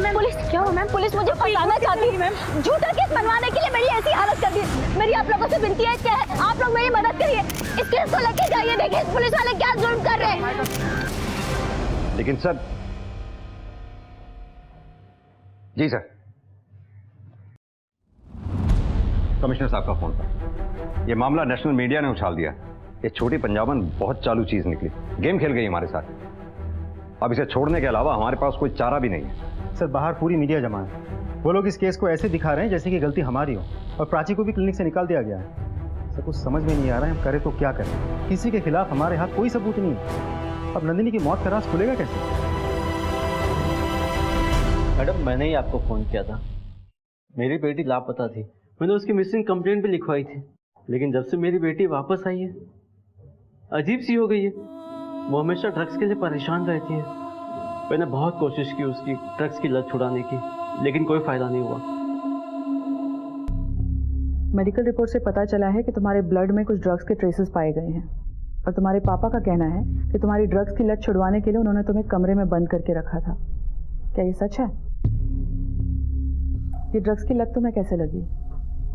मैम पुलिस क्या हो? मैम पुलिस मुझे फंसाना चाहती है मैम। झूठा केस बनवाने के लिए मेरी ऐसी हालत कर दी। मेरी आप लोगों से विनती है कि आप लोग मेरी मदद करिए, इस केस को लेके जाइए। देखिए पुलिस वाले क्या जुल्म कर रहे हैं।
लेकिन सर, जी सर, कमिश्नर साहब का फोन था। यह मामला नेशनल मीडिया ने उछाल दिया। ये छोटी पंजाबन बहुत चालू चीज निकली, गेम खेल गई हमारे साथ। अब इसे छोड़ने के अलावा हमारे पास कोई चारा भी नहीं है।
सर, बाहर पूरी मीडिया जमा है। वो लोग इस केस को ऐसे दिखा रहे हैं जैसे कि गलती हमारी हो, और प्राची को भी क्लिनिक से निकाल दिया गया है। सर, कुछ समझ में नहीं आ रहा है हम करें तो क्या करें। किसी के खिलाफ हमारे हाथ कोई सबूत नहीं है। अब नंदिनी की मौत का राज खुलेगा कैसे?
मैडम, मैंने ही आपको फ़ोन किया था। मेरी बेटी लापता थी, मैंने उसकी मिसिंग कंप्लेंट भी लिखवाई थी। लेकिन जब से मेरी बेटी वापस आई है, अजीब सी हो गई है। वो हमेशा ड्रग्स के लिए परेशान रहती है। मैंने बहुत कोशिश की उसकी ड्रग्स की लत छुड़ाने की, लेकिन कोई फ़ायदा नहीं हुआ।
मेडिकल रिपोर्ट से पता चला है कि तुम्हारे ब्लड में कुछ ड्रग्स के ट्रेसेस पाए गए हैं, और तुम्हारे पापा का कहना है कि तुम्हारी ड्रग्स की लत छुड़वाने के लिए उन्होंने तुम्हें कमरे में बंद करके रखा था। क्या ये सच है? ये ड्रग्स की लत तुम्हें कैसे लगी?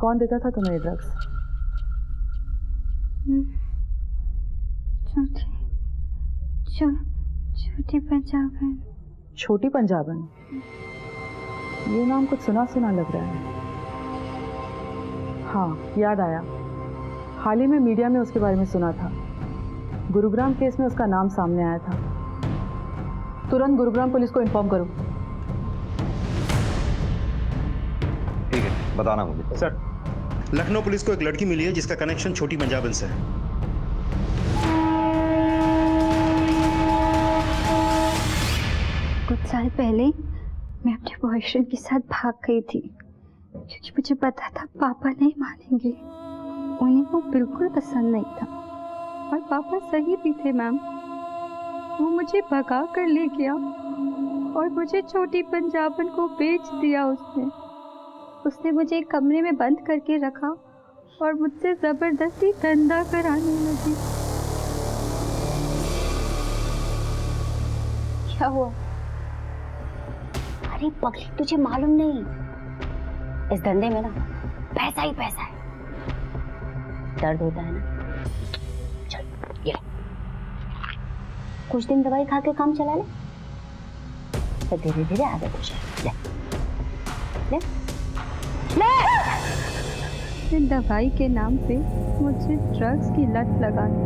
कौन देता था तुम्हें ये ड्रग्स?
छोटी पंजाबन।
छोटी पंजाबन? ये नाम कुछ सुना सुना लग रहा है। हाँ, याद आया। हाल ही में मीडिया में उसके बारे में सुना था। गुरुग्राम केस में उसका नाम सामने आया था। तुरंत गुरुग्राम पुलिस को इन्फॉर्म करो।
ठीक है, बताना मुझे।
सर, लखनऊ पुलिस को एक लड़की मिली है जिसका कनेक्शन छोटी पंजाबन से है।
कुछ साल पहले मैं अपने बॉयफ्रेंड के साथ भाग गई थी, क्योंकि मुझे पता था पापा नहीं मानेंगे। उन्हें वो बिल्कुल पसंद नहीं था, और पापा सही भी थे मैम। वो मुझे भगा कर ले गया और मुझे छोटी पंजाबन को बेच दिया उसने मुझे एक कमरे में बंद करके रखा और मुझसे जबरदस्ती धंधा कराने लगी।
क्या हुआ? अरे पगली, तुझे मालूम नहीं इस धंधे में ना पैसा ही पैसा है। दर्द होता है ना, चल ये ले। कुछ दिन दवाई खा के काम चला ले, तो धीरे धीरे आगे बढ़ जाए। ले ले ले।
दवाई के नाम पे मुझे ड्रग्स की लत लगा दी।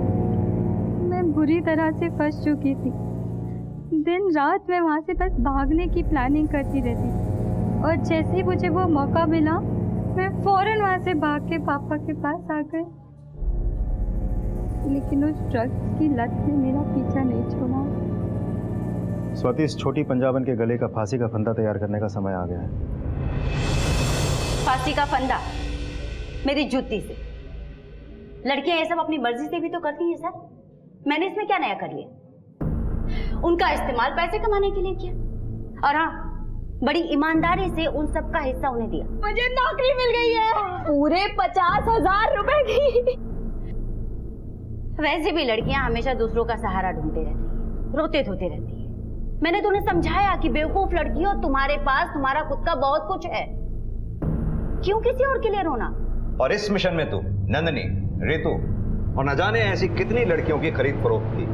मैं बुरी तरह से फंस चुकी थी। दिन रात मैं वहाँ से बस भागने की प्लानिंग करती रहती, और जैसे ही मुझे वो मौका मिला मैं फौरन वहाँ से भाग के पापा के पास आ गई। लेकिन उस ड्रग्स की लत ने मेरा पीछा नहीं छोड़ा।
स्वाति, इस छोटी पंजाबन के गले का फांसी का फंदा तैयार करने का समय आ गया है।
फांसी का फंदा मेरी जूती से? लड़कियां ये सब अपनी मर्जी से भी तो करती हैं सर। मैंने इसमें क्या नया कर लिया? उनका इस्तेमाल पैसे कमाने के लिए किया, और हाँ, बड़ी ईमानदारी से उन सब का हिस्सा उन्हें दिया।
मुझे नौकरी मिल गई है, पूरे 50,000 रुपए की।
वैसे भी लड़कियां हमेशा दूसरों का सहारा ढूंढती रहती है, रोते धोते रहती है। मैंने तो उन्हें समझाया कि बेवकूफ लड़कियों, तुम्हारे पास तुम्हारा खुद का बहुत कुछ है, क्यों किसी और के लिए रोना?
और इस मिशन में तू नंदनी, रितु और न जाने ऐसी कितनी लड़कियों की खरीद फरोख्त की,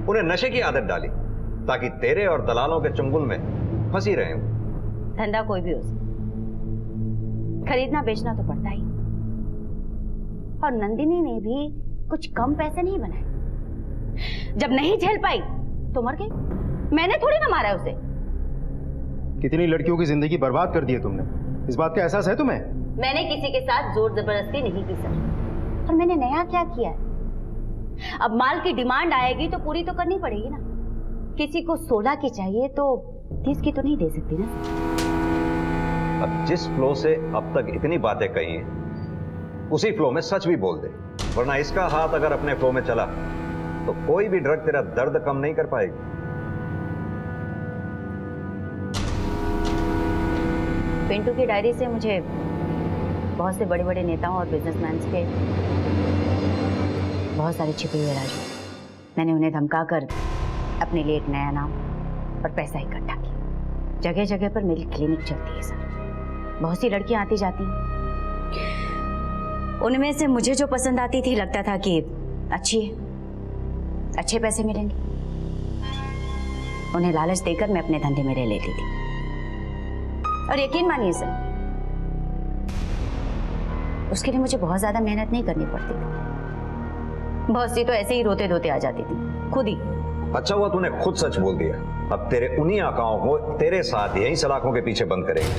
उन्हें नशे की आदत डाली ताकि तेरे और दलालों के चंगुल में फंसी रहे।
धंधा कोई भी हो सकता, खरीदना बेचना तो पड़ता ही। और नंदिनी ने भी कुछ कम पैसे नहीं बनाए। जब नहीं झेल पाई तो मर गई। मैंने थोड़ी ना मारा उसे।
कितनी लड़कियों की जिंदगी बर्बाद कर दी है तुमने, इस बात का एहसास है तुम्हें?
मैंने किसी के साथ जोर जबरदस्ती नहीं की सर। और मैंने नया क्या किया है? अब माल की डिमांड आएगी तो पूरी तो करनी पड़ेगी ना। किसी को 16 की चाहिए तो 30 की तो नहीं दे सकती ना।
अब जिस फ्लो से अब तक इतनी बातें कही हैं, उसी फ्लो में सच भी बोल दे, वरना इसका हाथ अगर अपने फ्लो में चला तो कोई भी ड्रग तेरा दर्द कम नहीं कर पाएगी।
पिंटू की डायरी से मुझे बहुत से बड़े बड़े नेताओं और बिजनेसमैन के बहुत सारे छिपे हुए राज। मैंने उन्हें धमकाकर अपने लिए एक नया नाम और पैसा इकट्ठा किया। जगह जगह पर मेरी क्लिनिक चलती है सर। बहुत सी लड़कियां आती जाती हैं, उनमें से मुझे जो पसंद आती थी लगता था कि अच्छी है, अच्छे पैसे मिलेंगे। उन्हें लालच देकर मैं अपने धंधे में ले लेती थी। और यकीन मानिए सर, उसके लिए मुझे बहुत ज्यादा मेहनत नहीं करनी पड़ती थी। बहुत सी तो ऐसे ही रोते धोते आ जाती थी खुद ही।
अच्छा हुआ तूने खुद सच बोल दिया। अब तेरे उन्हीं आकाओं को तेरे साथ यहीं सलाखों के पीछे बंद करेंगे।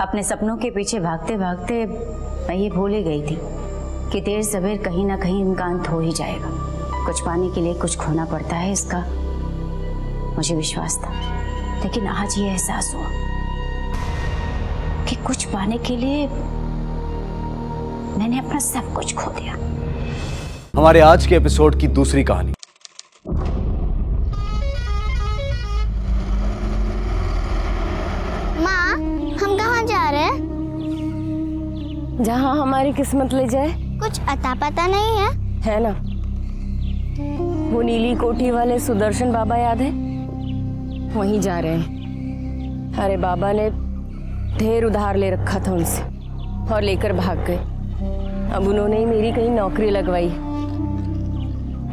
अपने सपनों के पीछे भागते भागते मैं ये भूल ही गई थी कि देर सवेर कहीं ना कहीं इनका अंत हो ही जाएगा। कुछ पाने के लिए कुछ खोना पड़ता है, इसका मुझे विश्वास था। लेकिन आज ये एहसास हुआ कि कुछ पाने के लिए मैंने अपना सब कुछ खो दिया।
हमारे आज के एपिसोड की दूसरी कहानी।
माँ, हम कहाँ जा रहे हैं?
जहाँ हमारी किस्मत ले जाए।
कुछ अता पता नहीं है?
है ना, वो नीली कोठी वाले सुदर्शन बाबा याद है? वहीं जा रहे हैं। अरे बाबा ने ढेर उधार ले रखा था उनसे और लेकर भाग गए। अब उन्होंने ही मेरी कहीं नौकरी लगवाई।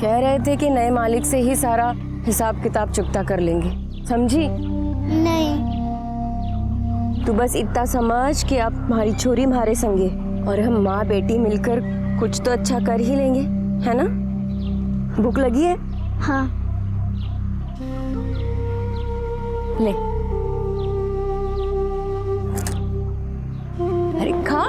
कह रहे थे कि नए मालिक से ही सारा हिसाब किताब चुकता कर लेंगे। समझी?
नहीं।
तू बस इतना समझ कि आप हमारी छोरी हमारे संगे और हम माँ बेटी मिलकर कुछ तो अच्छा कर ही लेंगे, है ना? भूख लगी है?
हाँ।
ले, अरे खा।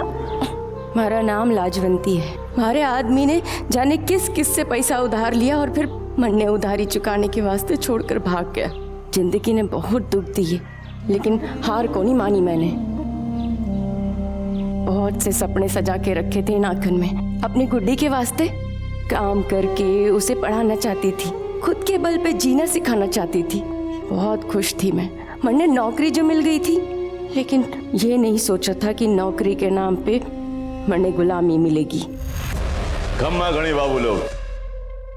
हमारा नाम लाजवंती है। हमारे आदमी ने जाने किस किस से पैसा उधार लिया और फिर मन्ने उधारी चुकाने के वास्ते छोड़कर भाग गया। जिंदगी ने बहुत दुख दिए, लेकिन हार को नहीं मानी मैंने। बहुत से सपने सजा के रखे थे नाखन में। अपनी गुड्डी के वास्ते काम करके उसे पढ़ाना चाहती थी, खुद के बल पे जीना सिखाना चाहती थी। बहुत खुश थी मैं। मैंने नौकरी जो मिल गई थी, लेकिन ये नहीं सोचा था कि नौकरी के नाम पे मैंने गुलामी मिलेगी।
खम्मा घणी बाबू लोग,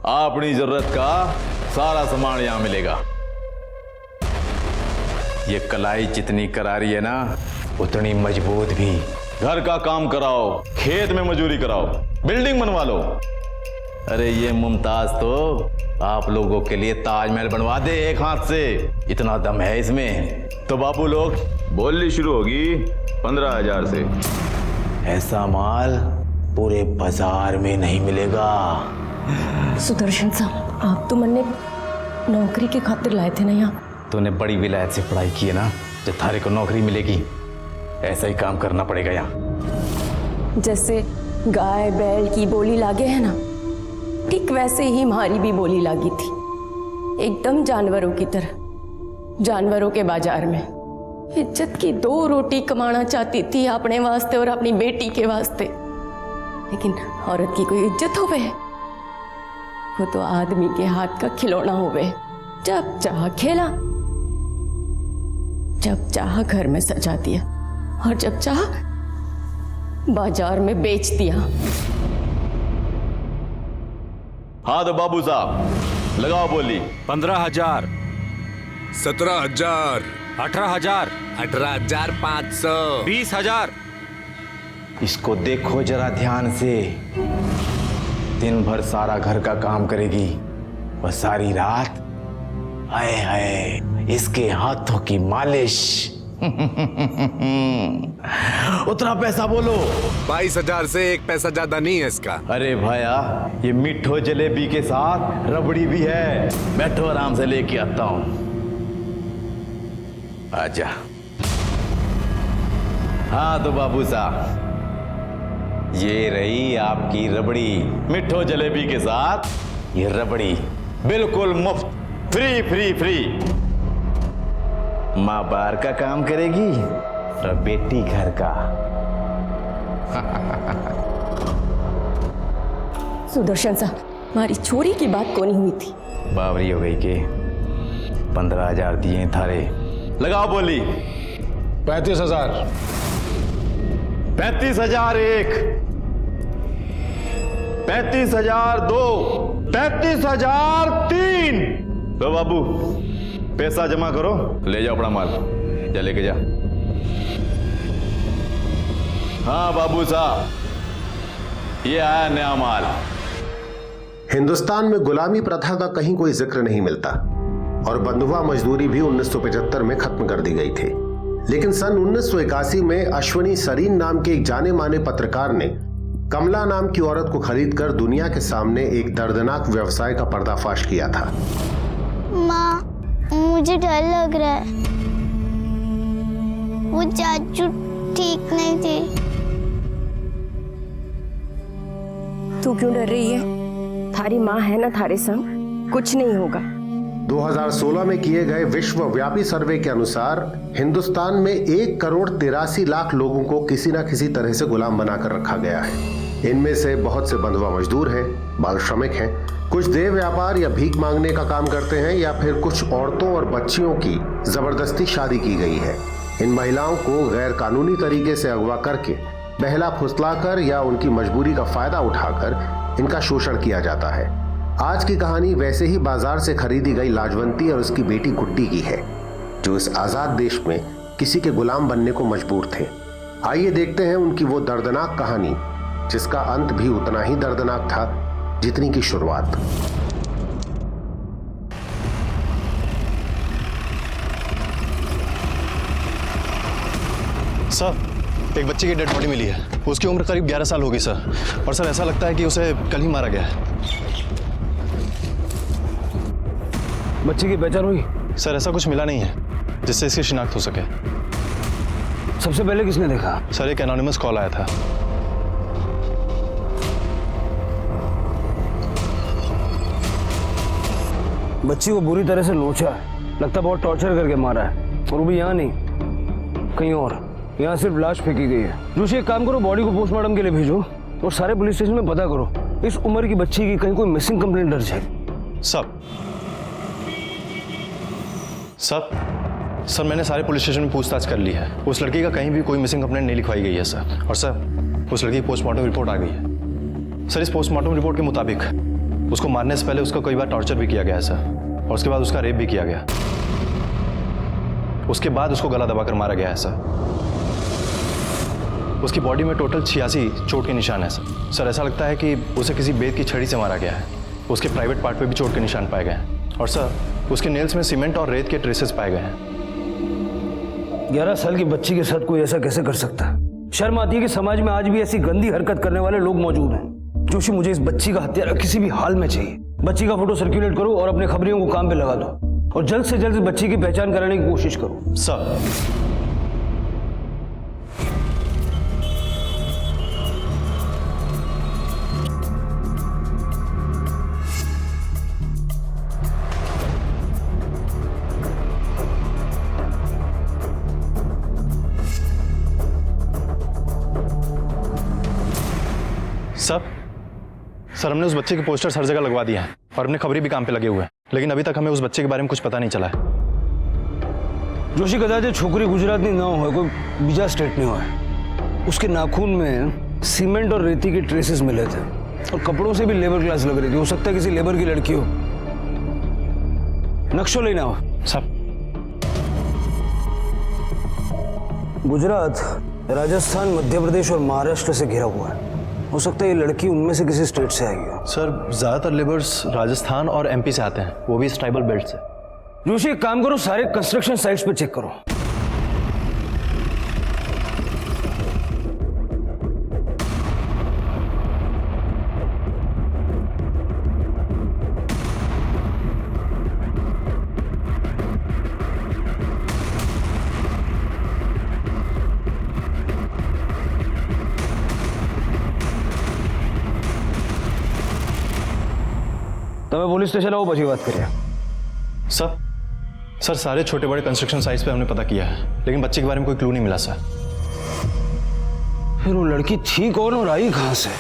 आपनी जरूरत का सारा सामान यहाँ मिलेगा। ये कलाई जितनी करारी है ना, उतनी मजबूत भी। घर का काम कराओ, खेत में मजदूरी कराओ, बिल्डिंग बनवा लो। अरे ये मुमताज तो आप लोगों के लिए ताजमहल बनवा दे एक हाथ से, इतना दम है इसमें। तो बाबू लोग, बोली शुरू होगी 15,000 से। ऐसा माल पूरे बाजार में नहीं मिलेगा।
सुदर्शन साहब, आप तो मैंने नौकरी के खातिर लाए थे ना यहाँ।
तूने बड़ी विलायत से पढ़ाई की है ना, जब थारे को नौकरी मिलेगी ऐसा ही काम करना पड़ेगा यहाँ।
जैसे गाय बैल की बोली लागे है ना, ठीक वैसे ही हमारी भी बोली लागी थी, एकदम जानवरों की तरह। जानवरों के बाजार में इज्जत की 2 रोटी कमाना चाहती थी अपने वास्ते और अपनी बेटी के वास्ते, लेकिन औरत की कोई इज्जत होवे? वो तो आदमी के हाथ का खिलौना होवे। जब चाह खेला, जब चाह घर में सजा दिया और जब चाह बाजार में बेच दिया।
हाँ तो बाबू साहब लगाओ बोली।
15,000,
17,000,
18,000,
18,500,
20,000।
इसको देखो जरा ध्यान से। दिन भर सारा घर का काम करेगी और सारी रात हाय हाय इसके हाथों की मालिश। उतना पैसा बोलो।
22,000 से 1 पैसा ज्यादा नहीं है इसका।
अरे भाया, ये मिठो जलेबी के साथ रबड़ी भी है। बैठो आराम से लेके आता हूं। आजा। हाँ तो बाबू साहब, ये रही आपकी रबड़ी। मिठो जलेबी के साथ ये रबड़ी बिल्कुल मुफ्त, फ्री फ्री फ्री। माँ बाहर का काम करेगी और बेटी घर का।
सुदर्शन साहब, हमारी चोरी की बात कौन हुई थी?
बावरी हो गई के 15,000 दिए थारे। लगाओ बोली।
35,000,
35,000 1, 35,000 2, 35,000 3। लो बाबू, पैसा जमा करो, ले जाओ अपना माल। जा लेके जा। हाँ बाबू साहब, ये आया नया माल।
हिंदुस्तान में गुलामी प्रथा का कहीं कोई जिक्र नहीं मिलता और बंधुआ मजदूरी भी 1975 में खत्म कर दी गई थी। लेकिन सन 1981 में अश्वनी सरीन नाम के एक जाने माने पत्रकार ने कमला नाम की औरत को खरीदकर दुनिया के सामने एक दर्दनाक व्यवसाय का पर्दाफाश किया था।
माँ, मुझे डर लग रहा है। वो चाचू ठीक नहीं थी।
तू क्यों डर रही है? थारी माँ है ना थारे संग, कुछ नहीं होगा।
2016 में किए गए विश्वव्यापी सर्वे के अनुसार हिंदुस्तान में 1,83,00,000 लोगों को किसी न किसी तरह से गुलाम बनाकर रखा गया है। इनमें से बहुत से बंधुआ मजदूर हैं, बाल श्रमिक हैं, कुछ देह व्यापार या भीख मांगने का काम करते हैं, या फिर कुछ औरतों और बच्चियों की जबरदस्ती शादी की गई है। इन महिलाओं को गैर कानूनी तरीके से अगवा करके, बहला फुसलाकर या उनकी मजबूरी का फायदा उठाकर इनका शोषण किया जाता है। आज की कहानी वैसे ही बाजार से खरीदी गई लाजवंती और उसकी बेटी गुड्डी की है, जो इस आजाद देश में किसी के गुलाम बनने को मजबूर थे। आइए देखते हैं उनकी वो दर्दनाक कहानी, जिसका अंत भी उतना ही दर्दनाक था जितनी की शुरुआत।
सर, एक बच्चे की डेड बॉडी मिली है। उसकी उम्र करीब 11 साल होगी सर, और सर ऐसा लगता है कि उसे कल ही मारा गया है।
बच्चे की पहचान हुई?
सर ऐसा कुछ मिला नहीं है जिससे इसकी शिनाख्त हो सके।
सबसे पहले किसने देखा?
सर एक एनोनिमस कॉल आया था।
बच्ची को बुरी तरह से लोचा है, लगता बहुत टॉर्चर करके मारा है, और वो भी यहाँ नहीं कहीं और। यहाँ सिर्फ लाश फेंकी गई है। जोशी एक काम करो, बॉडी को पोस्टमार्टम के लिए भेजो और सारे पुलिस स्टेशन में पता करो इस उम्र की बच्ची की कहीं कोई मिसिंग कंप्लेंट दर्ज है।
सर मैंने सारे पुलिस स्टेशन में पूछताछ कर ली है। उस लड़की का कहीं भी कोई मिसिंग कंप्लेंट नहीं लिखवाई गई है सर। और सर उस लड़की की पोस्टमार्टम रिपोर्ट आ गई है। सर इस पोस्टमार्टम रिपोर्ट के मुताबिक
उसको मारने से पहले उसका कई बार टॉर्चर भी किया गया है सर, और उसके बाद उसका रेप भी किया गया। उसके बाद उसको गला दबाकर मारा गया है सर। उसकी बॉडी में टोटल 86 चोट के निशान है सर। सर ऐसा लगता है कि उसे किसी बेत की छड़ी से मारा गया है। उसके प्राइवेट पार्ट पे भी चोट के निशान पाए गए हैं, और सर उसके नेल्स में सीमेंट और रेत के ट्रेसेस पाए गए हैं।
11 साल की बच्ची के साथ कोई ऐसा कैसे कर सकता है? शर्म आती है कि समाज में आज भी ऐसी गंदी हरकत करने वाले लोग मौजूद हैं। जोशी, मुझे इस बच्ची का हत्यारा किसी भी हाल में चाहिए। बच्ची का फोटो सर्कुलेट करो और अपने खबरियों को काम पे लगा दो, और जल्द से जल्द बच्ची की पहचान कराने की कोशिश करो।
सर सर हमने उस बच्चे के पोस्टर्स हर जगह लगवा दिए हैं और अपने खबरी भी काम पे लगे हुए हैं, लेकिन अभी तक हमें उस बच्चे के बारे में कुछ पता नहीं चला है।
जोशी, कदाच छोकरी गुजरात नहीं ना हो, कोई बीजा स्टेट नहीं हुआ। उसके नाखून में सीमेंट और रेती के ट्रेसेस मिले थे, और कपड़ों से भी लेबर क्लास लग रही थी। हो सकता है किसी लेबर की लड़की हो। नक्शो लेना हो
सब।
गुजरात, राजस्थान, मध्य प्रदेश और महाराष्ट्र से घिरा हुआ है। हो सकता है ये लड़की उनमें से किसी स्टेट से आई हो।
सर ज्यादातर लेबर्स राजस्थान और एमपी से आते हैं, वो भी इस ट्राइबल बेल्ट से।
जोशी, एक काम करो, सारे कंस्ट्रक्शन साइट्स पे चेक करो। તમે પોલીસ સ્ટેશન આવો, પછી વાત કરીએ।
सर सारे छोटे बड़े कंस्ट्रक्शन साइट्स पे हमने पता किया है, लेकिन बच्चे के बारे में कोई क्लू नहीं मिला सर।
फिर वो लड़की थी कौन और आई कहां से?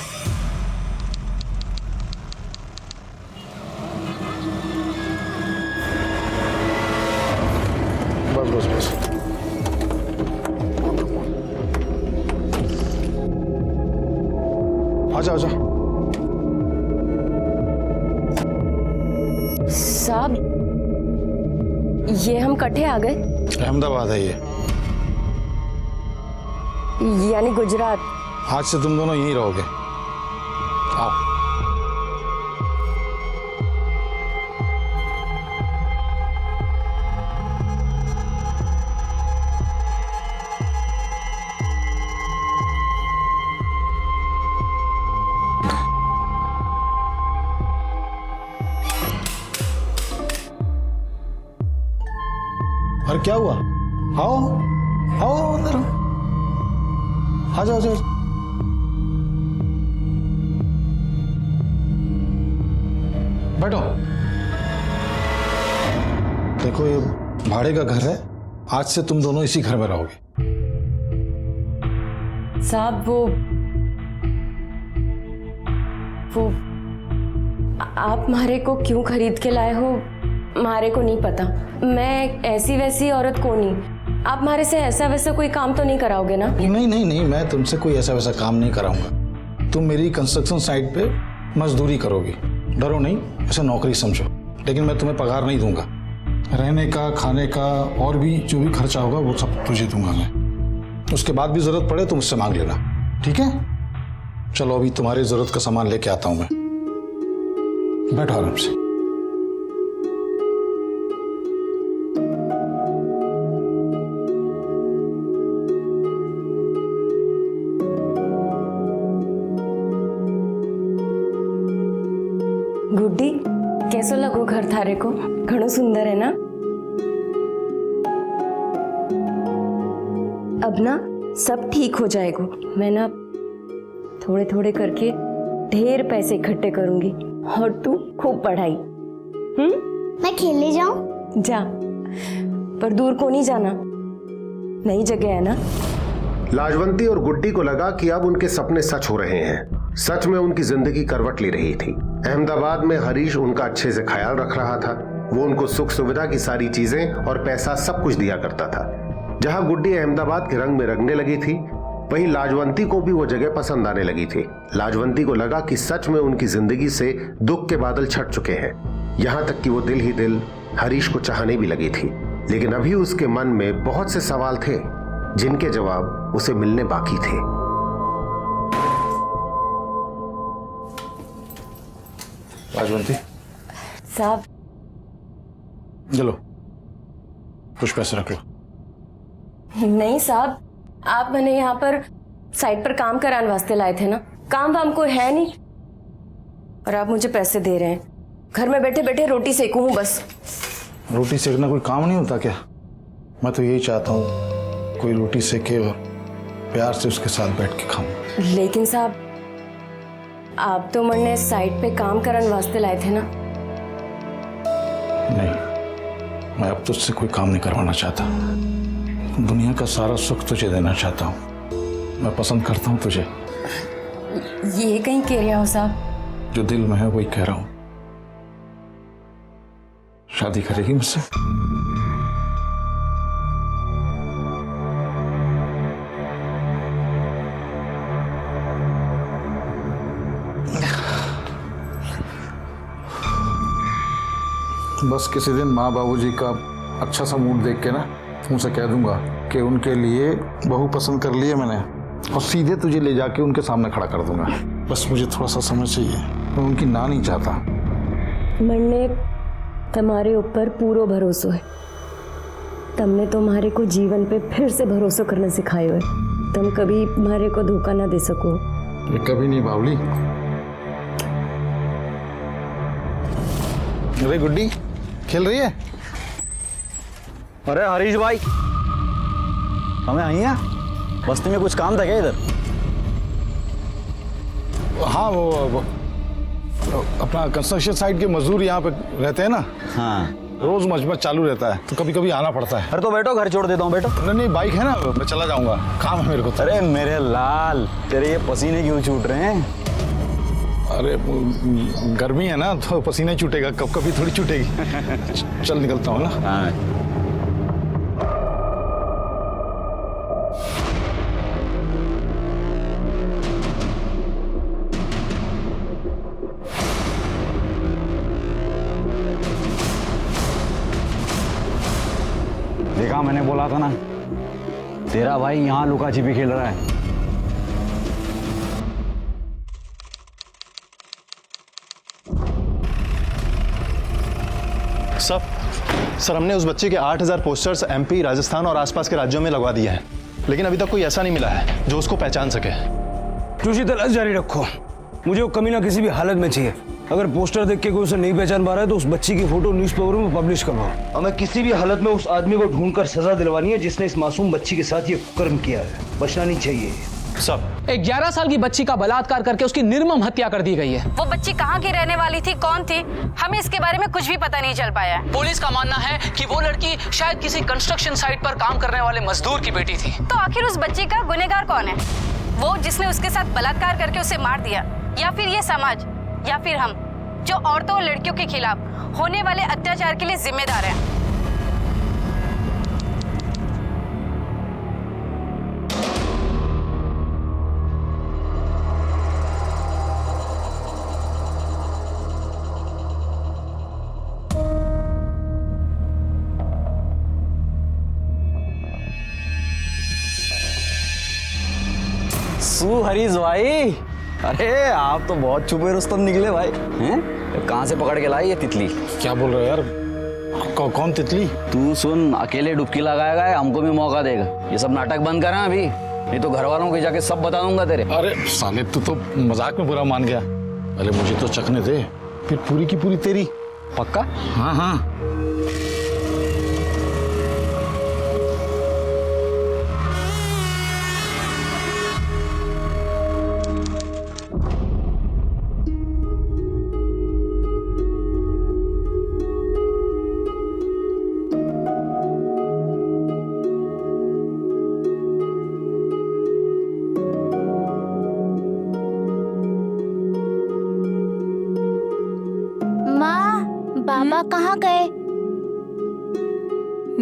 बस बस बस, आजा आजा।
साहब, ये हम कट्ठे आ गए।
अहमदाबाद है ये,
यानी गुजरात।
आज से तुम दोनों यहीं रहोगे। आओ। अरे क्या हुआ? आओ आओ अंदर आओ, आ जाओ जाओ। बैठो। देखो ये भाड़े का घर है, आज से तुम दोनों इसी घर में रहोगे।
साहब वो आप मारे को क्यों खरीद के लाए हो, मारे को नहीं पता। मैं ऐसी वैसी औरत को नहीं। आप मारे से ऐसा वैसा कोई काम तो नहीं कराओगे ना?
नहीं नहीं नहीं, मैं तुमसे कोई ऐसा वैसा काम नहीं कराऊंगा। तुम मेरी कंस्ट्रक्शन साइट पे मजदूरी करोगी। डरो नहीं, ऐसा नौकरी समझो, लेकिन मैं तुम्हें पगार नहीं दूंगा। रहने का, खाने का और भी जो भी खर्चा होगा वो सब तुझे दूंगा मैं। उसके बाद भी जरूरत पड़े तो मुझसे मांग लेना, ठीक है? चलो अभी तुम्हारी जरूरत का सामान लेके आता हूं मैं। बैठो आराम से।
गुड्डी, कैसो लगो घर थारे को? घणो सुंदर है ना? अब ना सब ठीक हो जाएगा। मैं ना थोड़े थोड़े करके ढेर पैसे इकट्ठे करूंगी, और तू खूब पढ़ाई।
मैं खेलने जाऊं?
जा, पर दूर को नहीं जाना, नई जगह है ना।
लाजवंती और गुड्डी को लगा कि अब उनके सपने सच हो रहे हैं। सच में उनकी जिंदगी करवट ले रही थी। अहमदाबाद में हरीश उनका अच्छे से ख्याल रख रहा था। वो उनको सुख सुविधा की सारी चीजें और पैसा सब कुछ दिया करता था। जहां गुड्डी अहमदाबाद के रंग में रंगने लगी थी, वहीं लाजवंती को भी वो जगह पसंद आने लगी थी। लाजवंती को लगा कि सच में उनकी जिंदगी से दुख के बादल छट चुके हैं। यहां तक कि वो दिल ही दिल हरीश को चाहने भी लगी थी। लेकिन अभी उसके मन में बहुत से सवाल थे जिनके जवाब उसे मिलने बाकी थे।
लाजवंती
साहब,
चलो कुछ पैसे रख लो।
नहीं साहब, आप मैंने यहाँ पर साइट पर काम कराने वास्ते लाए थे ना, काम वाम कोई है नहीं और आप मुझे पैसे दे रहे हैं। घर में बैठे बैठे रोटी सेकूं हूँ बस।
रोटी सेकना कोई काम नहीं होता क्या? मैं तो यही चाहता हूँ कोई रोटी सेके और प्यार से उसके साथ बैठ के खाऊं।
लेकिन साहब, आप तो मैंने साइट पे काम कराने वास्ते लाए थे ना।
नहीं, मैं अब तुझसे कोई काम नहीं करवाना चाहता। दुनिया का सारा सुख तुझे देना चाहता हूँ। मैं पसंद करता हूँ तुझे।
ये कहीं कह रहे हो साहब?
जो दिल में है वही कह रहा हूँ। शादी करेगी मुझसे? बस किसी दिन माँ बाबूजी का अच्छा सा मूड देख के ना उनसे कह दूंगा कि उनके लिए बहू पसंद कर ली है मैंने, और सीधे तुझे ले जाके उनके सामने खड़ा कर दूंगा। बस मुझे थोड़ा सा समय चाहिए, मैं उनकी ना नहीं चाहता।
मैंने तुम्हारे ऊपर पूरा भरोसा है। तुमने तुम्हारे को जीवन पे फिर से भरोसा करना सिखाए हुए। तुम कभी हमारे को धोखा ना दे सको।
ये कभी नहीं बावली। अरे गुड्डी खेल रही है?
अरे हरीश भाई, हमें आई हैं? बस्ती में कुछ काम था क्या इधर?
हाँ, वो अपना कंस्ट्रक्शन साइट के मजदूर यहाँ पे रहते हैं ना।
हाँ,
रोज मजबत चालू रहता है तो कभी कभी आना पड़ता है।
अरे तो बैठो, घर छोड़ देता हूँ। बैठो।
नहीं, बाइक है ना, मैं चला जाऊंगा, काम है मेरे को।
अरे मेरे लाल, तेरे ये पसीने क्यों छूट रहे हैं?
अरे गर्मी है ना तो पसीना छूटेगा, कब कभी थोड़ी छूटेगी। चल निकलता हूँ ना।
हाँ। देखा, मैंने बोला था ना, तेरा भाई यहाँ लुका छिपी खेल रहा है।
सर, हमने उस बच्चे के 8000 पोस्टर्स एमपी, राजस्थान और आसपास के राज्यों में लगवा दिए हैं, लेकिन अभी तक कोई ऐसा नहीं मिला है जो उसको पहचान सके।
जोशी, तलाश जारी रखो। मुझे वो कमीना किसी भी हालत में चाहिए। अगर पोस्टर देख के कोई उसे नहीं पहचान पा रहा है तो उस बच्ची की फोटो न्यूज़पेपर में पब्लिश करवाओ। हमें किसी भी हालत में उस आदमी को ढूंढकर सजा दिलवानी है जिसने इस मासूम बच्ची के साथ ये कर्म किया है। बचना नहीं चाहिए।
सब
11 साल की बच्ची का बलात्कार करके उसकी निर्मम हत्या कर दी गई है।
वो बच्ची कहाँ की रहने वाली थी, कौन थी, हमें इसके बारे में कुछ भी पता नहीं चल पाया है।
पुलिस का मानना है कि वो लड़की शायद किसी कंस्ट्रक्शन साइट पर काम करने वाले मजदूर की बेटी थी।
तो आखिर उस बच्ची का गुनहगार कौन है? वो जिसने उसके साथ बलात्कार करके उसे मार दिया, या फिर ये समाज, या फिर हम जो औरतों और लड़कियों के खिलाफ होने वाले अत्याचार के लिए जिम्मेदार हैं?
हरीश भाई, अरे आप तो बहुत छुपे रुस्तम निकले भाई। हैं? कहाँ से पकड़ के लाई ये तितली?
क्या बोल रहे हो यार? कौन तितली?
तू सुन, अकेले डुबकी लगाएगा, हमको भी मौका देगा। ये सब नाटक बंद करा अभी, नहीं तो घर वालों को जाके सब बता दूंगा तेरे।
अरे साले, तू तो मजाक में बुरा मान गया। पहले मुझे तो चखने दे, फिर पूरी की पूरी तेरी।
पक्का?
हाँ हाँ।
बाबा कहाँ गए?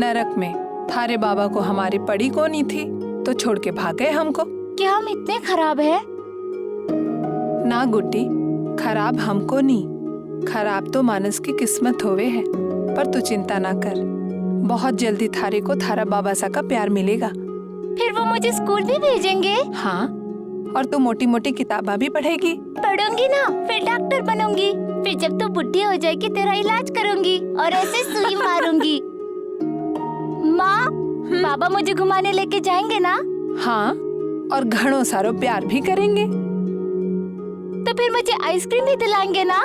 नरक में। थारे बाबा को हमारी पड़ी कोनी थी तो छोड़ के भाग गए हमको।
क्या हम इतने खराब हैं?
ना गुड्डी, खराब हमको नहीं, खराब तो मानस की किस्मत होवे है। पर तू चिंता ना कर, बहुत जल्दी थारे को थारा बाबा सा का प्यार मिलेगा।
फिर वो मुझे स्कूल भी भेजेंगे?
हाँ, और तू मोटी मोटी किताबा भी पढ़ेगी।
पढ़ूंगी ना, फिर डॉक्टर बनूंगी। फिर जब तू बुढ़ी हो जाएगी तेरा इलाज करूंगी और ऐसे सुई मारूंगी। माँ, बाबा मुझे घुमाने लेके जाएंगे ना?
हाँ, और घणों सारो प्यार भी करेंगे।
तो फिर मुझे आइसक्रीम भी दिलाएंगे ना?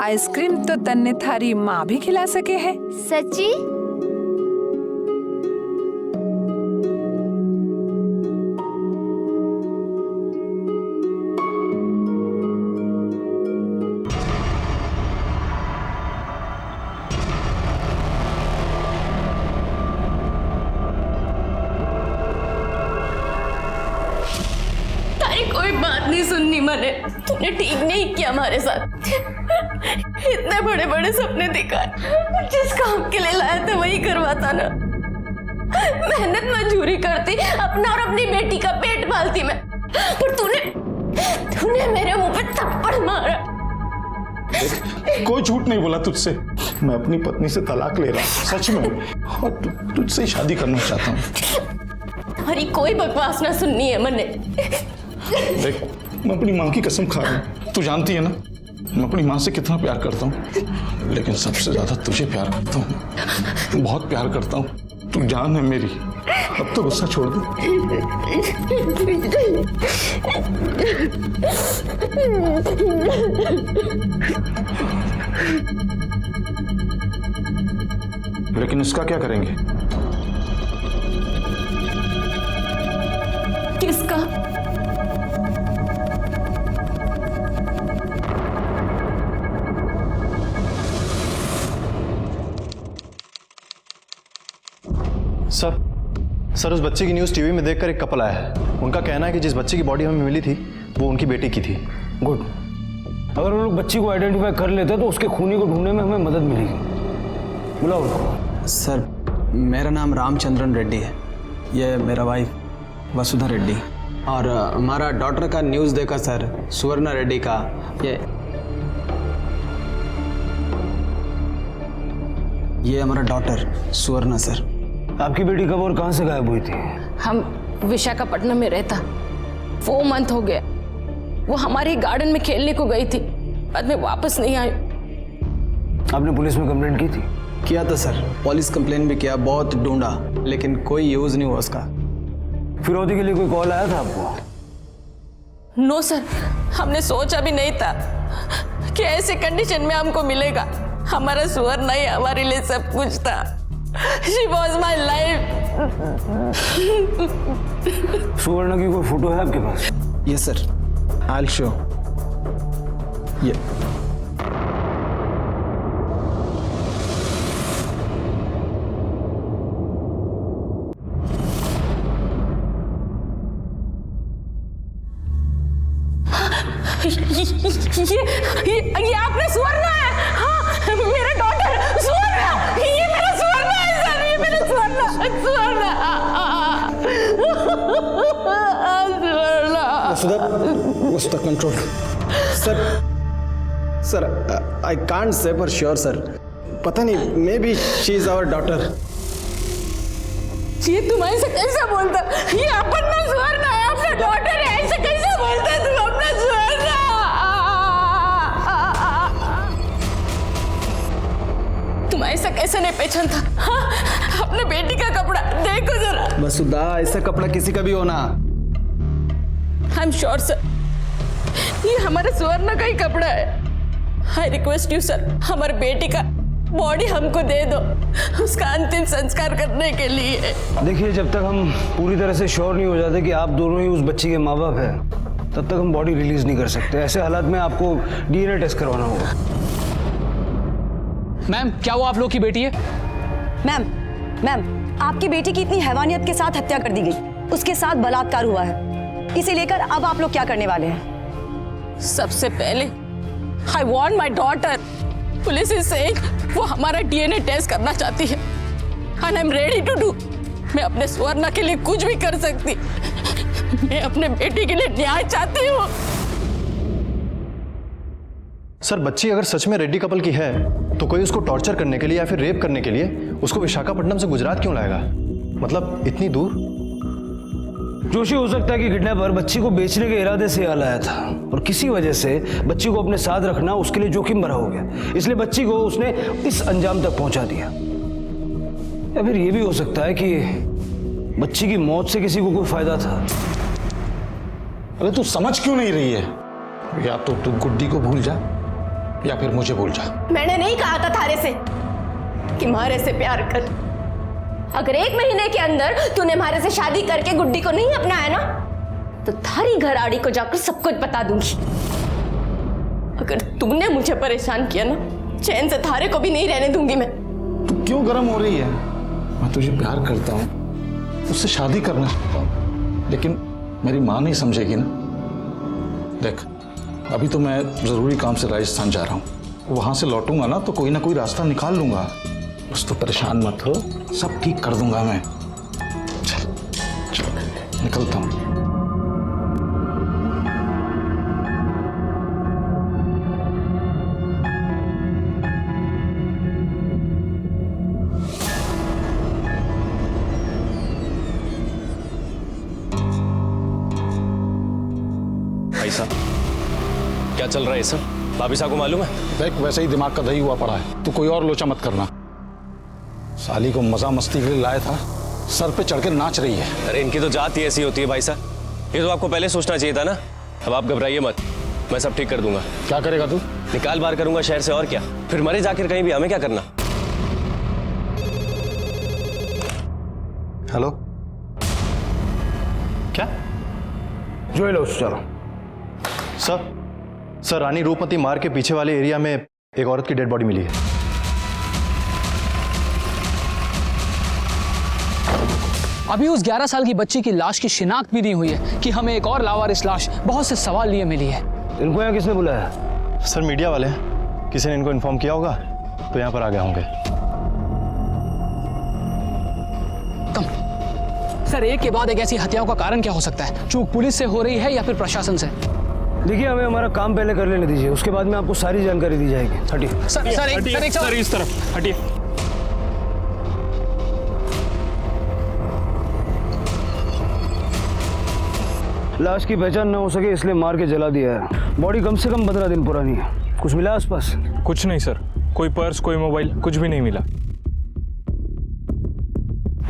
आइसक्रीम तो तन्ने थारी माँ भी खिला सके है।
सच्ची?
कोई बात नहीं सुननी मैंने, तूने ठीक नहीं किया हमारे साथ। इतने बड़े बड़े सपने दिखाए, जिस काम के लिए लाए थे वही करवाता ना। मेहनत मजदूरी करती, अपना और अपनी बेटी का पेट पालती मैं, पर तूने मेरे मुंह पे थप्पड़ मारा।
कोई झूठ नहीं बोला तुझसे, मैं अपनी पत्नी से तलाक ले रहा हूँ सच में, और तुझसे शादी करना चाहता हूँ।
तुम्हारी कोई बकवास ना सुननी है मैंने।
देख, मैं अपनी माँ की कसम खा रहा हूँ, तू जानती है ना मैं अपनी माँ से कितना प्यार करता हूँ, लेकिन सबसे ज्यादा तुझे प्यार करता हूँ, बहुत प्यार करता हूँ, तू जान है मेरी। अब तो गुस्सा छोड़ दे। लेकिन इसका क्या करेंगे?
किसका?
सर उस बच्चे की न्यूज़ टीवी में देखकर एक कपल आया है। उनका कहना है कि जिस बच्चे की बॉडी हमें मिली थी वो उनकी बेटी की थी।
गुड, अगर वो लोग बच्ची को आइडेंटिफाई कर लेते तो उसके खूनी को ढूंढने में हमें मदद मिलेगी। बुलाओ उनको।
सर, मेरा नाम रामचंद्रन रेड्डी है, ये मेरा वाइफ वसुधा रेड्डी, और हमारा डॉटर का न्यूज़ देखा सर, सुवर्णा रेड्डी का। ये हमारा डॉटर सुवर्णा सर।
आपकी बेटी कब और कहां से गायब हुई थी?
हम विशाखापट्टनम में रहता, 4 मंथ हो गया। वो हमारे गार्डन में खेलने को गई थी, बाद में वापस नहीं आई।
आपने पुलिस में कंप्लेंट की थी?
किया था सर, पुलिस कंप्लेंट भी किया, बहुत ढूंढा, लेकिन कोई यूज नहीं हुआ उसका।
फिरौती के लिए कोई कॉल आया था आपको?
नो सर, हमने सोचा भी नहीं था कि ऐसे कंडीशन में हमको मिलेगा। हमारा सुवर्णा ही हमारे लिए सब कुछ था। She was my life.
सुवर्णा की कोई फोटो है आपके पास?
Yes sir, I'll show. ये
आपने सुवर्णा है? हाँ, मेरा डॉटर सुवर्णा, ये मेरा सुवर्णा है सर, ये मेरा Suvarna.
Vasudha control. Sir, I can't say for sure sir, पता नहीं, maybe she is our daughter.
ये तुम्हारे से कैसे बोलता? ये अपना सुवर्णा है, अपना डॉटर है, ऐसे कैसे बोलता है तुम अपना सुवर्णा? तुम ऐसा कैसे नहीं पहचानता? हाँ, अपने बेटी का कपड़ा देखो जरा।
वसुधा, ऐसा कपड़ा किसी का भी होना।
आई एम श्योर सर, ये हमारे सुवर्णा का ही कपड़ा है। आई रिक्वेस्ट यू सर, हमारे बेटी का बॉडी हमको दे दो, उसका अंतिम संस्कार करने के लिए।
देखिए, जब तक हम पूरी तरह से श्योर नहीं हो जाते कि आप दोनों ही उस बच्ची के माँ बाप हैं, तब तक हम बॉडी रिलीज नहीं कर सकते। ऐसे हालात में आपको डीएनए टेस्ट करवाना होगा।
मैम, क्या वो आप लोग की बेटी है?
मैम, आपकी बेटी की इतनी हैवानियत के साथ हत्या कर दी गई, उसके साथ बलात्कार हुआ है। इसे लेकर अब आप लोग क्या करने वाले हैं?
सबसे पहले I want my daughter. Police is saying वो हमारा डीएनए टेस्ट करना चाहती है, and I am ready to do. मैं अपने सुवर्णा के लिए कुछ भी कर सकती। मैं अपने बेटी के लिए न्याय चाहती हूँ।
सर बच्ची अगर सच में रेड्डी कपल की है तो कोई उसको टॉर्चर करने के लिए या फिर रेप करने के लिए उसको विशाखापट्टनम से गुजरात क्यों लाएगा? मतलब इतनी दूर?
जोशी, हो सकता है कि किडनैपर बच्ची को बेचने के इरादे से यहाँ लाया था और किसी वजह से बच्ची को अपने साथ रखना उसके लिए जोखिम भरा हो गया, इसलिए बच्ची को उसने इस अंजाम तक पहुंचा दिया। या फिर ये भी हो सकता है कि बच्ची की मौत से किसी को कोई फायदा था।
अरे तू समझ क्यों नहीं रही है? या तो तू गुड्डी को भूल जा या फिर मुझे भूल जा।
मैंने नहीं कहा था थारे से कि मारे से प्यार कर। अगर 1 महीने के अंदर तूने मारे से शादी करके गुड्डी को नहीं अपनाया ना तो थारी घरआड़ी को जाकर सब कुछ बता दूंगी। अगर तूने मुझे परेशान किया ना, चैन से थारे को भी नहीं रहने दूंगी मैं।
तू क्यों गर्म हो रही है? मैं तुझे प्यार करता हूँ, उससे शादी करना चाहता हूँ, लेकिन मेरी माँ नहीं समझेगी ना। देख, अभी तो मैं जरूरी काम से राजस्थान जा रहा हूँ, वहां से लौटूंगा ना तो कोई ना कोई रास्ता निकाल लूंगा। बस तो परेशान मत हो, सब ठीक कर दूंगा मैं। चल चल निकलता हूँ।
भाई साहब क्या चल रहा है सब? भाभी साहब को मालूम है?
देख, वैसे ही दिमाग का दही हुआ पड़ा है, तू कोई और लोचा मत करना। साली को मजा मस्ती के लिए लाया था, सर पे चढ़ के नाच रही है।
अरे इनकी तो जात ही ऐसी होती है भाई साहब, ये तो आपको पहले सोचना चाहिए था ना। अब आप घबराइए मत, मैं सब ठीक कर दूंगा।
क्या करेगा तू?
निकाल बाहर करूंगा शहर से, और क्या। फिर मरे जाकर कहीं भी, हमें क्या करना।
हेलो, क्या?
जो लो चलो।
सर रानी रूपमती मार्ग के पीछे वाले एरिया में एक औरत की डेड बॉडी मिली है।
अभी उस 11 साल की बच्ची की लाश की शिनाख्त भी नहीं हुई है कि हमें एक और लावारिस लाश बहुत से सवाल लिए मिली है।
इनको यहाँ किसने बुलाया?
सर मीडिया वाले हैं, किसी ने इनको इन्फॉर्म किया होगा तो यहाँ पर आ गए होंगे।
सर एक के बाद एक ऐसी हत्याओं का कारण क्या हो सकता है? चूक पुलिस से हो रही है या फिर प्रशासन से?
देखिए, हमें हमारा काम पहले कर लेने दीजिए, उसके बाद में आपको सारी जानकारी दी जाएगी। हटिए
सर इस तरफ हटिए।
लाश की पहचान न हो सके इसलिए मार के जला दिया है। बॉडी कम से कम 15 दिन पुरानी है। कुछ मिला आसपास?
कुछ नहीं सर, कोई पर्स, कोई मोबाइल, कुछ भी नहीं मिला।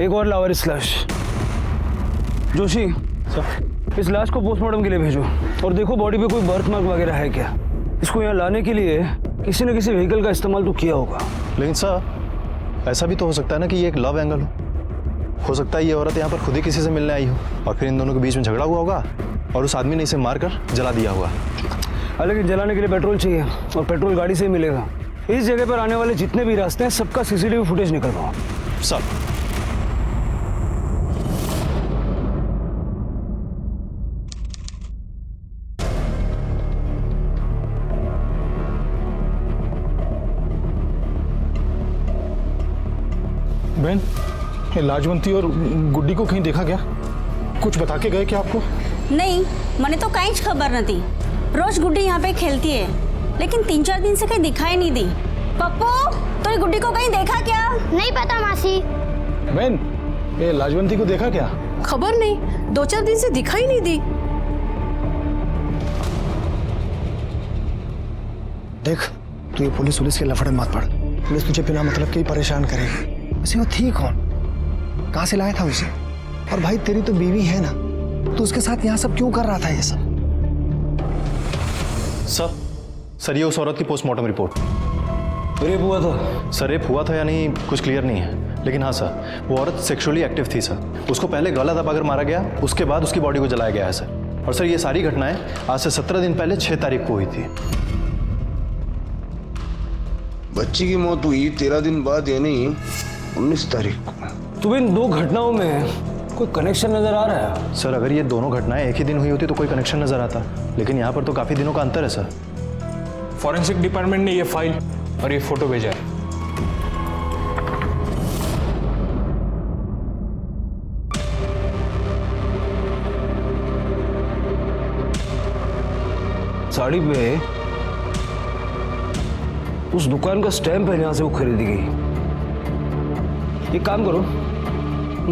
एक और लावारिस लाश। जोशी सर, इस लाश को पोस्टमार्टम के लिए भेजो और देखो बॉडी पे कोई बर्थ मार्क वगैरह है क्या। इसको यहाँ लाने के लिए किसी न किसी व्हीकल का इस्तेमाल तो किया होगा।
लेकिन सर ऐसा भी तो हो सकता है ना कि ये एक लव एंगल हो सकता है ये औरत यहाँ पर खुद ही किसी से मिलने आई हो और फिर इन दोनों के बीच में झगड़ा हुआ होगा और उस आदमी ने इसे मारकर जला दिया होगा।
हालांकि जलाने के लिए पेट्रोल चाहिए और पेट्रोल गाड़ी से ही मिलेगा। इस जगह पर आने वाले जितने भी रास्ते हैं सबका सीसीटीवी फुटेज निकलवाओ।
सब
बहन, ये लाजवंती और गुड्डी को कहीं देखा क्या? कुछ बता के गए क्या आपको?
नहीं, मैंने तो कहीं खबर न थी। रोज गुड्डी यहाँ पे खेलती है, लेकिन 3-4 दिन से कहीं दिखाई नहीं दी। पप्पू, तूने गुड्डी को कहीं देखा क्या?
नहीं पता मासी।
बहन, ये लाजवंती को देखा क्या?
खबर नहीं, 2-4 दिन से दिखाई नहीं दी।
देख, तू ये पुलिस के लफड़े मत पड़। पुलिस तुझे बिना मतलब के ही परेशान करेगी। वैसे वो थी कौन? कहाँ से लाया था उसे? और भाई तेरी तो बीवी है ना, तू उसके साथ यहाँ सब क्यों कर रहा था ये सब?
सर ये उस औरत की पोस्टमार्टम रिपोर्ट।
रेप हुआ था?
सर रेप हुआ था या नहीं कुछ क्लियर नहीं है, लेकिन हाँ सर वो औरत सेक्सुअली एक्टिव थी सर। उसको पहले गला दबाकर मारा गया, उसके बाद उसकी बॉडी को जलाया गया है सर। और सर ये सारी घटनाएं आज से 17 दिन पहले 6 तारीख को हुई थी।
बच्ची की मौत हुई 13 दिन बाद यानी 19 तारीख को।
तुम्हें इन दो घटनाओं में कोई कनेक्शन नजर आ रहा है?
सर अगर ये दोनों घटनाएं एक ही दिन हुई होती तो कोई कनेक्शन नजर आता, लेकिन यहाँ पर तो काफी दिनों का अंतर है सर।
फॉरेंसिक डिपार्टमेंट ने ये फाइल और ये फोटो भेजा है।
साड़ी पे उस दुकान का स्टैम्प है जहां से वो खरीदी गई। एक काम करो,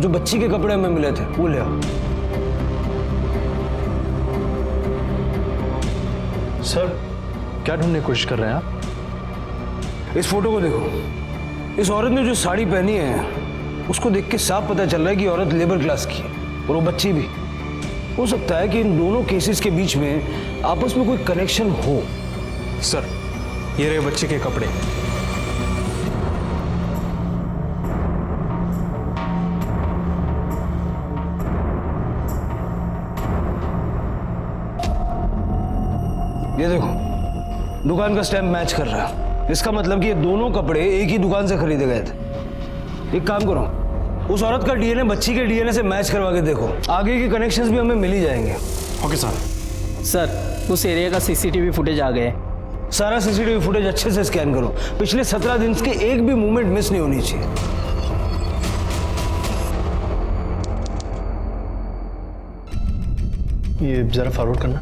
जो बच्ची के कपड़े हमें मिले थे वो ले आओ।
सर क्या ढूंढने की कोशिश कर रहे हैं आप?
इस फोटो को देखो, इस औरत ने जो साड़ी पहनी है उसको देख के साफ पता चल रहा है कि औरत लेबर क्लास की है, और वो बच्ची भी। हो सकता है कि इन दोनों केसेस के बीच में आपस में कोई कनेक्शन हो।
सर ये रहे बच्चे के कपड़े।
ये देखो, दुकान का स्टैम्प मैच कर रहा है। इसका मतलब कि ये दोनों कपड़े एक ही दुकान से खरीदे गए थे। एक काम करो, उस औरत का डीएनए बच्ची के डीएनए से मैच करवा के देखो, आगे के कनेक्शंस भी हमें मिल ही जाएंगे।
Okay sir.
सर उस एरिया का सीसीटीवी फुटेज आ गया है।
सारा सीसीटीवी फुटेज अच्छे से स्कैन करो, पिछले 17 दिन के एक भी मूवमेंट मिस नहीं होनी चाहिए।
ये जरा फॉरवर्ड करना।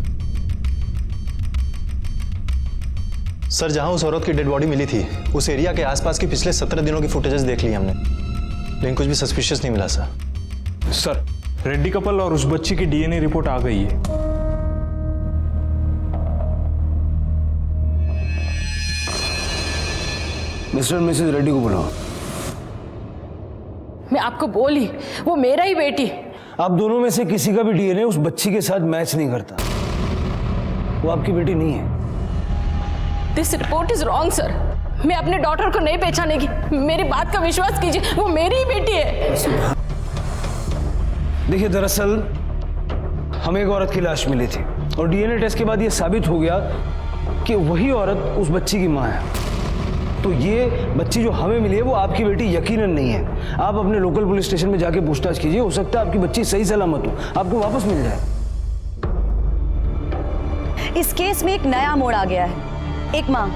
सर जहां उस औरत की डेड बॉडी मिली थी उस एरिया के आसपास की पिछले 17 दिनों की फुटेजेस देख ली हमने, लेकिन कुछ भी सस्पिशियस नहीं मिला सर।
सर रेड्डी कपल और उस बच्ची की डीएनए रिपोर्ट आ गई है।
मिस्टर मिसेस रेड्डी को बुलाओ।
मैं आपको बोली वो मेरा ही बेटी।
आप दोनों में से किसी का भी डीएनए उस बच्ची के साथ मैच नहीं करता। वो आपकी बेटी नहीं है।
This report is wrong sir. मैं अपने डॉटर को नहीं पहचानेगी, मेरी बात का विश्वास कीजिए, वो मेरी ही बेटी है।
देखिए दरअसल हमें एक औरत की लाश मिली थी और डीएनए टेस्ट के बाद ये साबित हो गया कि वही औरत उस बच्ची की मां है। तो ये बच्ची जो हमें मिली है वो आपकी बेटी यकीनन नहीं है। आप अपने लोकल पुलिस स्टेशन में जाके पूछताछ कीजिए, हो सकता है आपकी बच्ची सही सलामत हो, आपको वापस मिल जाए।
इस केस में एक नया मोड़ आ गया है। एक माँ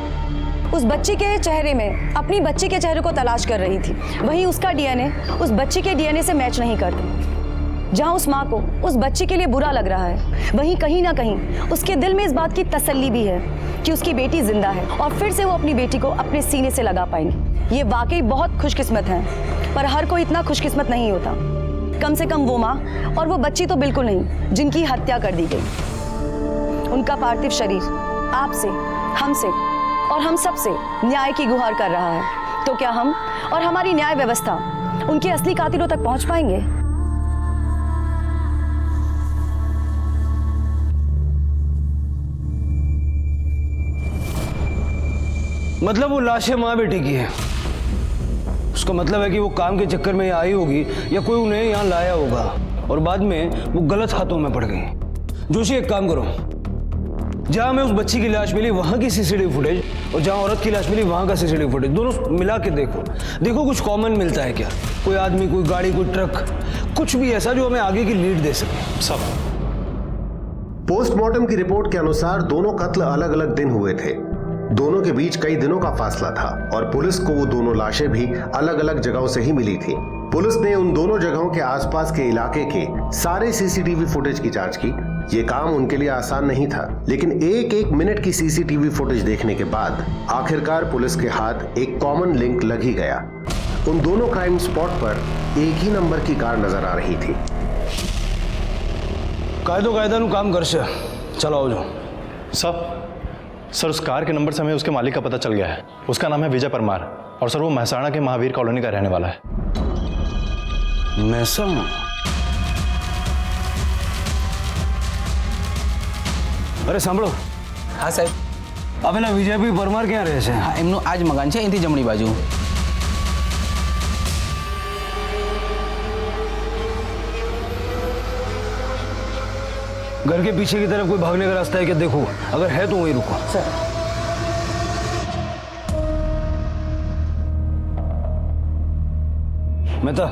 उस बच्ची के चेहरे में अपनी बच्ची के चेहरे को तलाश कर रही थी, वहीं उसका डीएनए उस बच्ची के डीएनए से मैच नहीं करता। जहां उस माँ को उस बच्ची के लिए बुरा लग रहा है, वहीं कहीं ना कहीं उसके दिल में इस बात की तसल्ली भी है कि उसकी बेटी जिंदा है और फिर से वो अपनी बेटी को अपने सीने से लगा पाएंगे। ये वाकई बहुत खुशकिस्मत है, पर हर कोई इतना खुशकिस्मत नहीं होता। कम से कम वो माँ और वो बच्ची तो बिल्कुल नहीं जिनकी हत्या कर दी गई। उनका पार्थिव शरीर आपसे, हमसे और हम सब से न्याय की गुहार कर रहा है। तो क्या हम और हमारी न्याय व्यवस्था उनके असली कातिलों तक पहुंच पाएंगे?
मतलब वो लाशें माँ बेटी की है। उसका मतलब है कि वो काम के चक्कर में यहाँ आई होगी या कोई उन्हें यहाँ लाया होगा और बाद में वो गलत हाथों में पड़ गई। जोशी एक काम करो, जहां में उस बच्ची की लाश मिली वहां की सीसीटीवी फुटेज और जहां औरत की लाश मिली वहां का सीसीटीवी फुटेज दोनों मिला के देखो कुछ कॉमन मिलता है क्या? कोई आदमी, कोई गाड़ी, कोई ट्रक, कुछ भी ऐसा जो हमें आगे की लीड दे सके।
सब
पोस्टमार्टम की रिपोर्ट के अनुसार दोनों कत्ल अलग अलग दिन हुए थे। दोनों के बीच कई दिनों का फासला था और पुलिस को वो दोनों लाशें भी अलग अलग जगहों से ही मिली थी। पुलिस ने उन दोनों जगहों के आसपास के इलाके के सारे सीसीटीवी फुटेज की जांच की। ये काम उनके लिए आसान नहीं था, लेकिन एक एक मिनट की सीसीटीवी फुटेज देखने के बाद आखिरकार पुलिस के हाथ एक कॉमन लिंक लग ही गया। उन दोनों क्राइम स्पॉट पर एक ही नंबर की कार नजर आ रही थी।
कायदा काम कर से चलाओ जो
सर उस कार के नंबर से हमें उसके मालिक का पता चल गया है। उसका नाम है विजय परमार और सर वो महसाणा के महावीर कॉलोनी का रहने वाला है।
महसाणा? अरे सांभळो।
हाँ साहब।
अब ना विजयભાઈ પરમાર ક્યાં રહે છે?
હા એમનું આ જ મકાન છે, અહીંથી જમણી બાજુ।
घर के पीछे की तरफ कोई भागने का रास्ता है क्या? देखो, अगर है तो वहीं रुको।
सर
मेहता,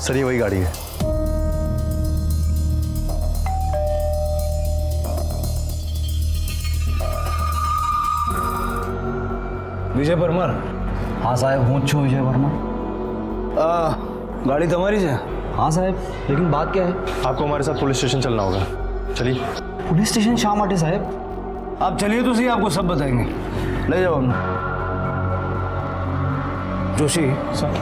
सर ये वही गाड़ी है।
विजय परमार?
हाँ साहब, हूँ छू विजय वर्मा।
गाड़ी तुम्हारी है?
हाँ साहब, लेकिन बात क्या है?
आपको हमारे साथ पुलिस स्टेशन चलना होगा। चलिए।
पुलिस स्टेशन शाम आटे साहब?
आप चलिए तो सही, आपको सब बताएंगे। ले जाओ हमने। जोशी सर,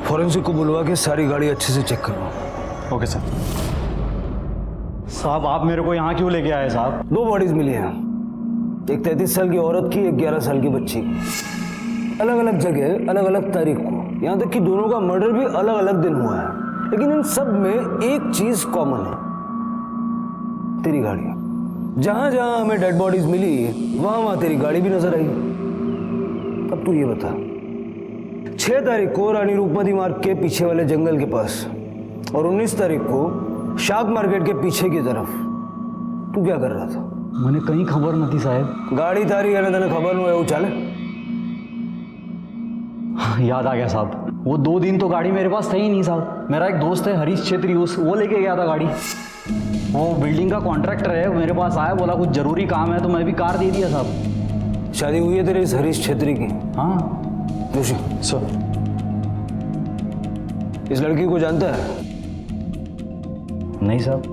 फॉरेंसिक को बुलवा के सारी गाड़ी अच्छे से चेक करवाओ।
Okay sir.
साहब आप मेरे को यहाँ क्यों लेके आए साहब? 2 बॉडीज मिली हैं, एक 33 साल की औरत की, एक 11 साल की बच्ची की। अलग अलग जगह, अलग अलग तारीख को, यहाँ तक कि दोनों का मर्डर भी अलग अलग दिन हुआ है। लेकिन इन सब में एक चीज कॉमन है, तेरी गाड़ी। जहां जहां हमें डेड बॉडीज मिली वहां वहां तेरी गाड़ी भी नजर आई। अब तू ये बता, 6 तारीख को रानी रूपमती मार्ग के पीछे वाले जंगल के पास और 19 तारीख को शाक मार्केट के पीछे की तरफ तू क्या कर रहा था?
मैंने कहीं खबर नहीं थी साहब।
गाड़ी तारी है ना, तेने खबर नहीं है वो चाले?
याद आ गया साहब, वो 2 दिन तो गाड़ी मेरे पास था ही नहीं साहब। मेरा एक दोस्त है हरीश छेत्री, वो लेके गया था गाड़ी। वो बिल्डिंग का कॉन्ट्रैक्टर है, मेरे पास आया, बोला कुछ जरूरी काम है, तो मैं भी कार दे दिया साहब।
शादी हुई है तेरे इस हरीश छेत्री की?
हाँ।
जोशी
सर,
इस लड़की को जानता है?
नहीं साहब।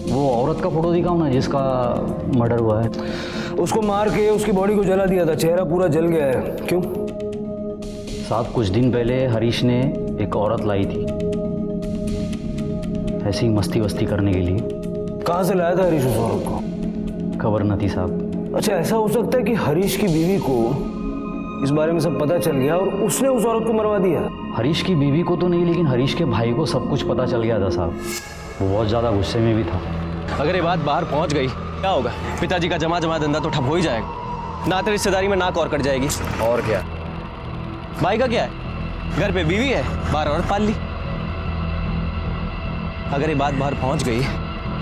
वो औरत का फोटो दिखाऊं ना जिसका मर्डर हुआ है?
उसको मार के उसकी बॉडी को जला दिया था, चेहरा पूरा जल गया है। क्यों
साहब? कुछ दिन पहले हरीश ने एक औरत लाई थी ऐसी ही मस्ती वस्ती करने के लिए।
कहाँ से लाया था हरीश उस औरत को?
खबर न थी साहब।
अच्छा, ऐसा हो सकता है कि हरीश की बीवी को इस बारे में सब पता चल गया और उसने उस औरत को मरवा दिया?
हरीश की बीवी को तो नहीं, लेकिन हरीश के भाई को सब कुछ पता चल गया था साहब। वो बहुत ज़्यादा गुस्से में भी था।
अगर ये बात बाहर पहुंच गई क्या होगा? पिताजी का जमा जमा धंधा तो ठप हो ही जाएगा, नाते रिश्तेदारी में नाक और कट जाएगी।
और क्या?
भाई का क्या है, घर पे बीवी है, बाहर औरत पाल ली। अगर ये बात बाहर पहुंच गई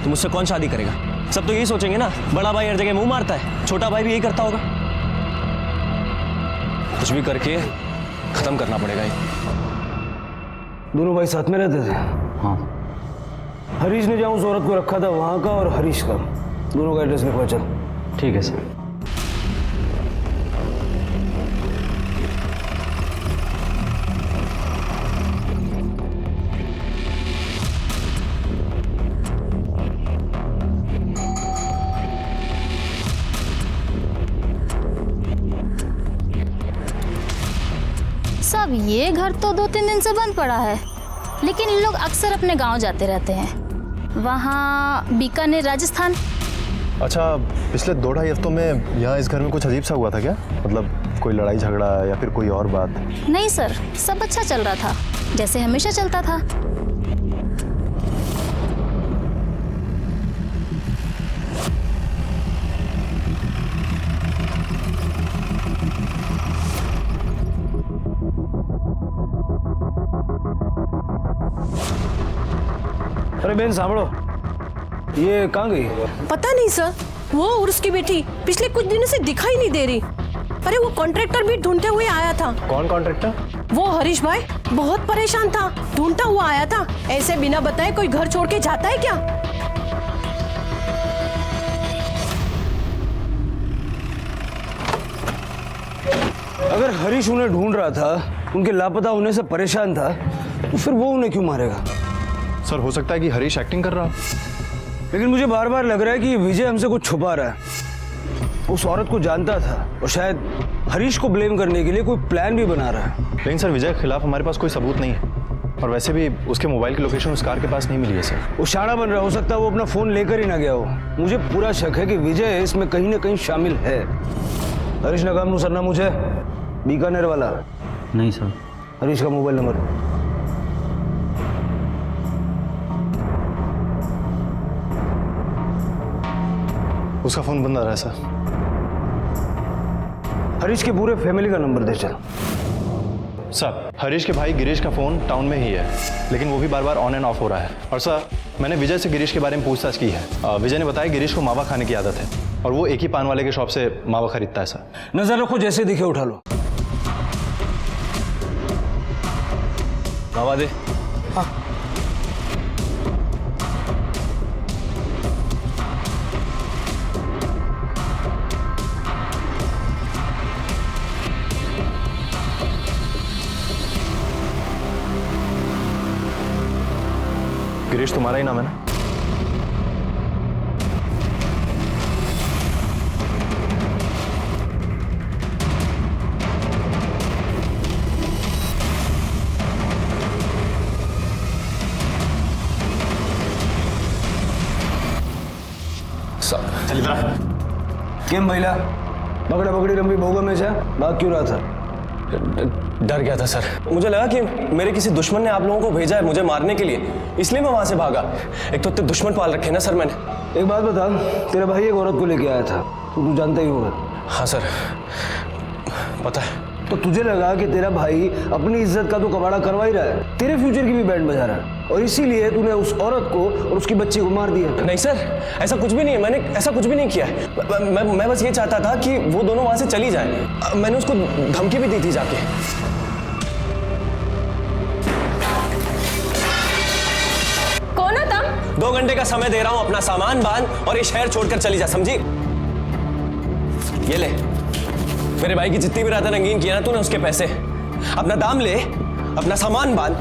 तो मुझसे कौन शादी करेगा? सब तो यही सोचेंगे ना, बड़ा भाई हर जगह मुंह मारता है, छोटा भाई भी यही करता होगा। कुछ भी करके खत्म करना पड़ेगा ये।
दोनों भाई साथ में रहते थे?
हाँ।
हरीश ने जहाँ उस औरत को रखा था वहां का और हरीश का दोनों का एड्रेस लिखवा। चल।
ठीक है सर।
सब ये घर तो 2-3 दिन से बंद पड़ा है, लेकिन इन लोग अक्सर अपने गांव जाते रहते हैं। वहाँ बीकानेर, राजस्थान।
अच्छा, पिछले 2-2.5 हफ्तों में यहाँ इस घर में कुछ अजीब सा हुआ था क्या? मतलब कोई लड़ाई झगड़ा या फिर कोई और बात?
नहीं सर, सब अच्छा चल रहा था, जैसे हमेशा चलता था।
अरे बहन सामड़ो, ये कहाँ गई?
पता नहीं सर, वो और उसकी बेटी पिछले कुछ दिनों से दिखाई नहीं दे रही। अरे वो कॉन्ट्रैक्टर भी ढूंढते हुए आया था।
कौन कॉन्ट्रैक्टर?
वो हरीश भाई, बहुत परेशान था, ढूंढता हुआ आया था। ऐसे बिना बताए कोई घर छोड़ के जाता है क्या?
अगर हरीश उन्हें ढूंढ रहा था, उनके लापता होने से परेशान था, तो फिर वो उन्हें क्यों मारेगा?
सर, हो सकता है कि हरीश एक्टिंग कर रहा,
लेकिन मुझे बार बार लग रहा है कि विजय हमसे कुछ छुपा रहा है। उस औरत को जानता था और शायद हरीश को ब्लेम करने के लिए कोई प्लान भी बना रहा है।
लेकिन सर, विजय के खिलाफ हमारे पास कोई सबूत नहीं है, और वैसे भी उसके मोबाइल की लोकेशन उस कार के पास नहीं मिली है सर।
वो शाना बन रहा, हो सकता है वो अपना फोन लेकर ही ना गया हो। मुझे पूरा शक है कि विजय इसमें कहीं ना कहीं शामिल है। हरीश नगाम सरना मुझे बीकानेर वाला?
नहीं सर।
हरीश का मोबाइल नंबर?
उसका फोन बंद आ रहा है सर।
हरीश के पूरे फैमिली का नंबर दे चल।
सर, हरीश के भाई गिरीश का फोन टाउन में ही है, लेकिन वो भी बार बार ऑन एंड ऑफ हो रहा है। और सर, मैंने विजय से गिरीश के बारे में पूछताछ की है। विजय ने बताया गिरीश को मावा खाने की आदत है और वो एक ही पान वाले के शॉप से मावा खरीदता है सर।
नजर रखो, जैसे दिखे उठा लो।
मावा दे।
हाँ।
गिरीश तुम्हारा ही नाम है ना?
चल इधर। केम महिला पकड़ा पकड़ी रंभी बहुगा में से भाग क्यों रहा था?
डर गया था सर। मुझे लगा कि मेरे किसी दुश्मन ने आप लोगों को भेजा है मुझे मारने के लिए, इसलिए मैं वहां से भागा। एक तो इतने दुश्मन पाल रखे ना सर मैंने।
एक बात बता, तेरा भाई एक औरत को लेके आया था, तू जानता ही होगा।
हाँ सर, पता है।
तो तुझे लगा कि तेरा भाई अपनी इज्जत का तो कबाड़ा करवा ही रहा है, तेरे फ्यूचर की भी बैंड बजा रहा है, और इसीलिए तूने उस औरत को और उसकी बच्ची को मार दिया।
नहीं सर, ऐसा कुछ भी नहीं है, मैंने ऐसा कुछ भी नहीं किया है। मैं बस ये चाहता था कि वो दोनों वहां से चली जाए। मैंने उसको धमकी भी दी थी जाके।
कौन है तुम?
2 घंटे का समय दे रहा हूं, अपना सामान बांध और ये शहर छोड़कर चली जा, समझी? ये ले, मेरे भाई की जितनी भी रातें रंगीन किया ना तूने, उसके पैसे। अपना दाम ले, अपना सामान बांध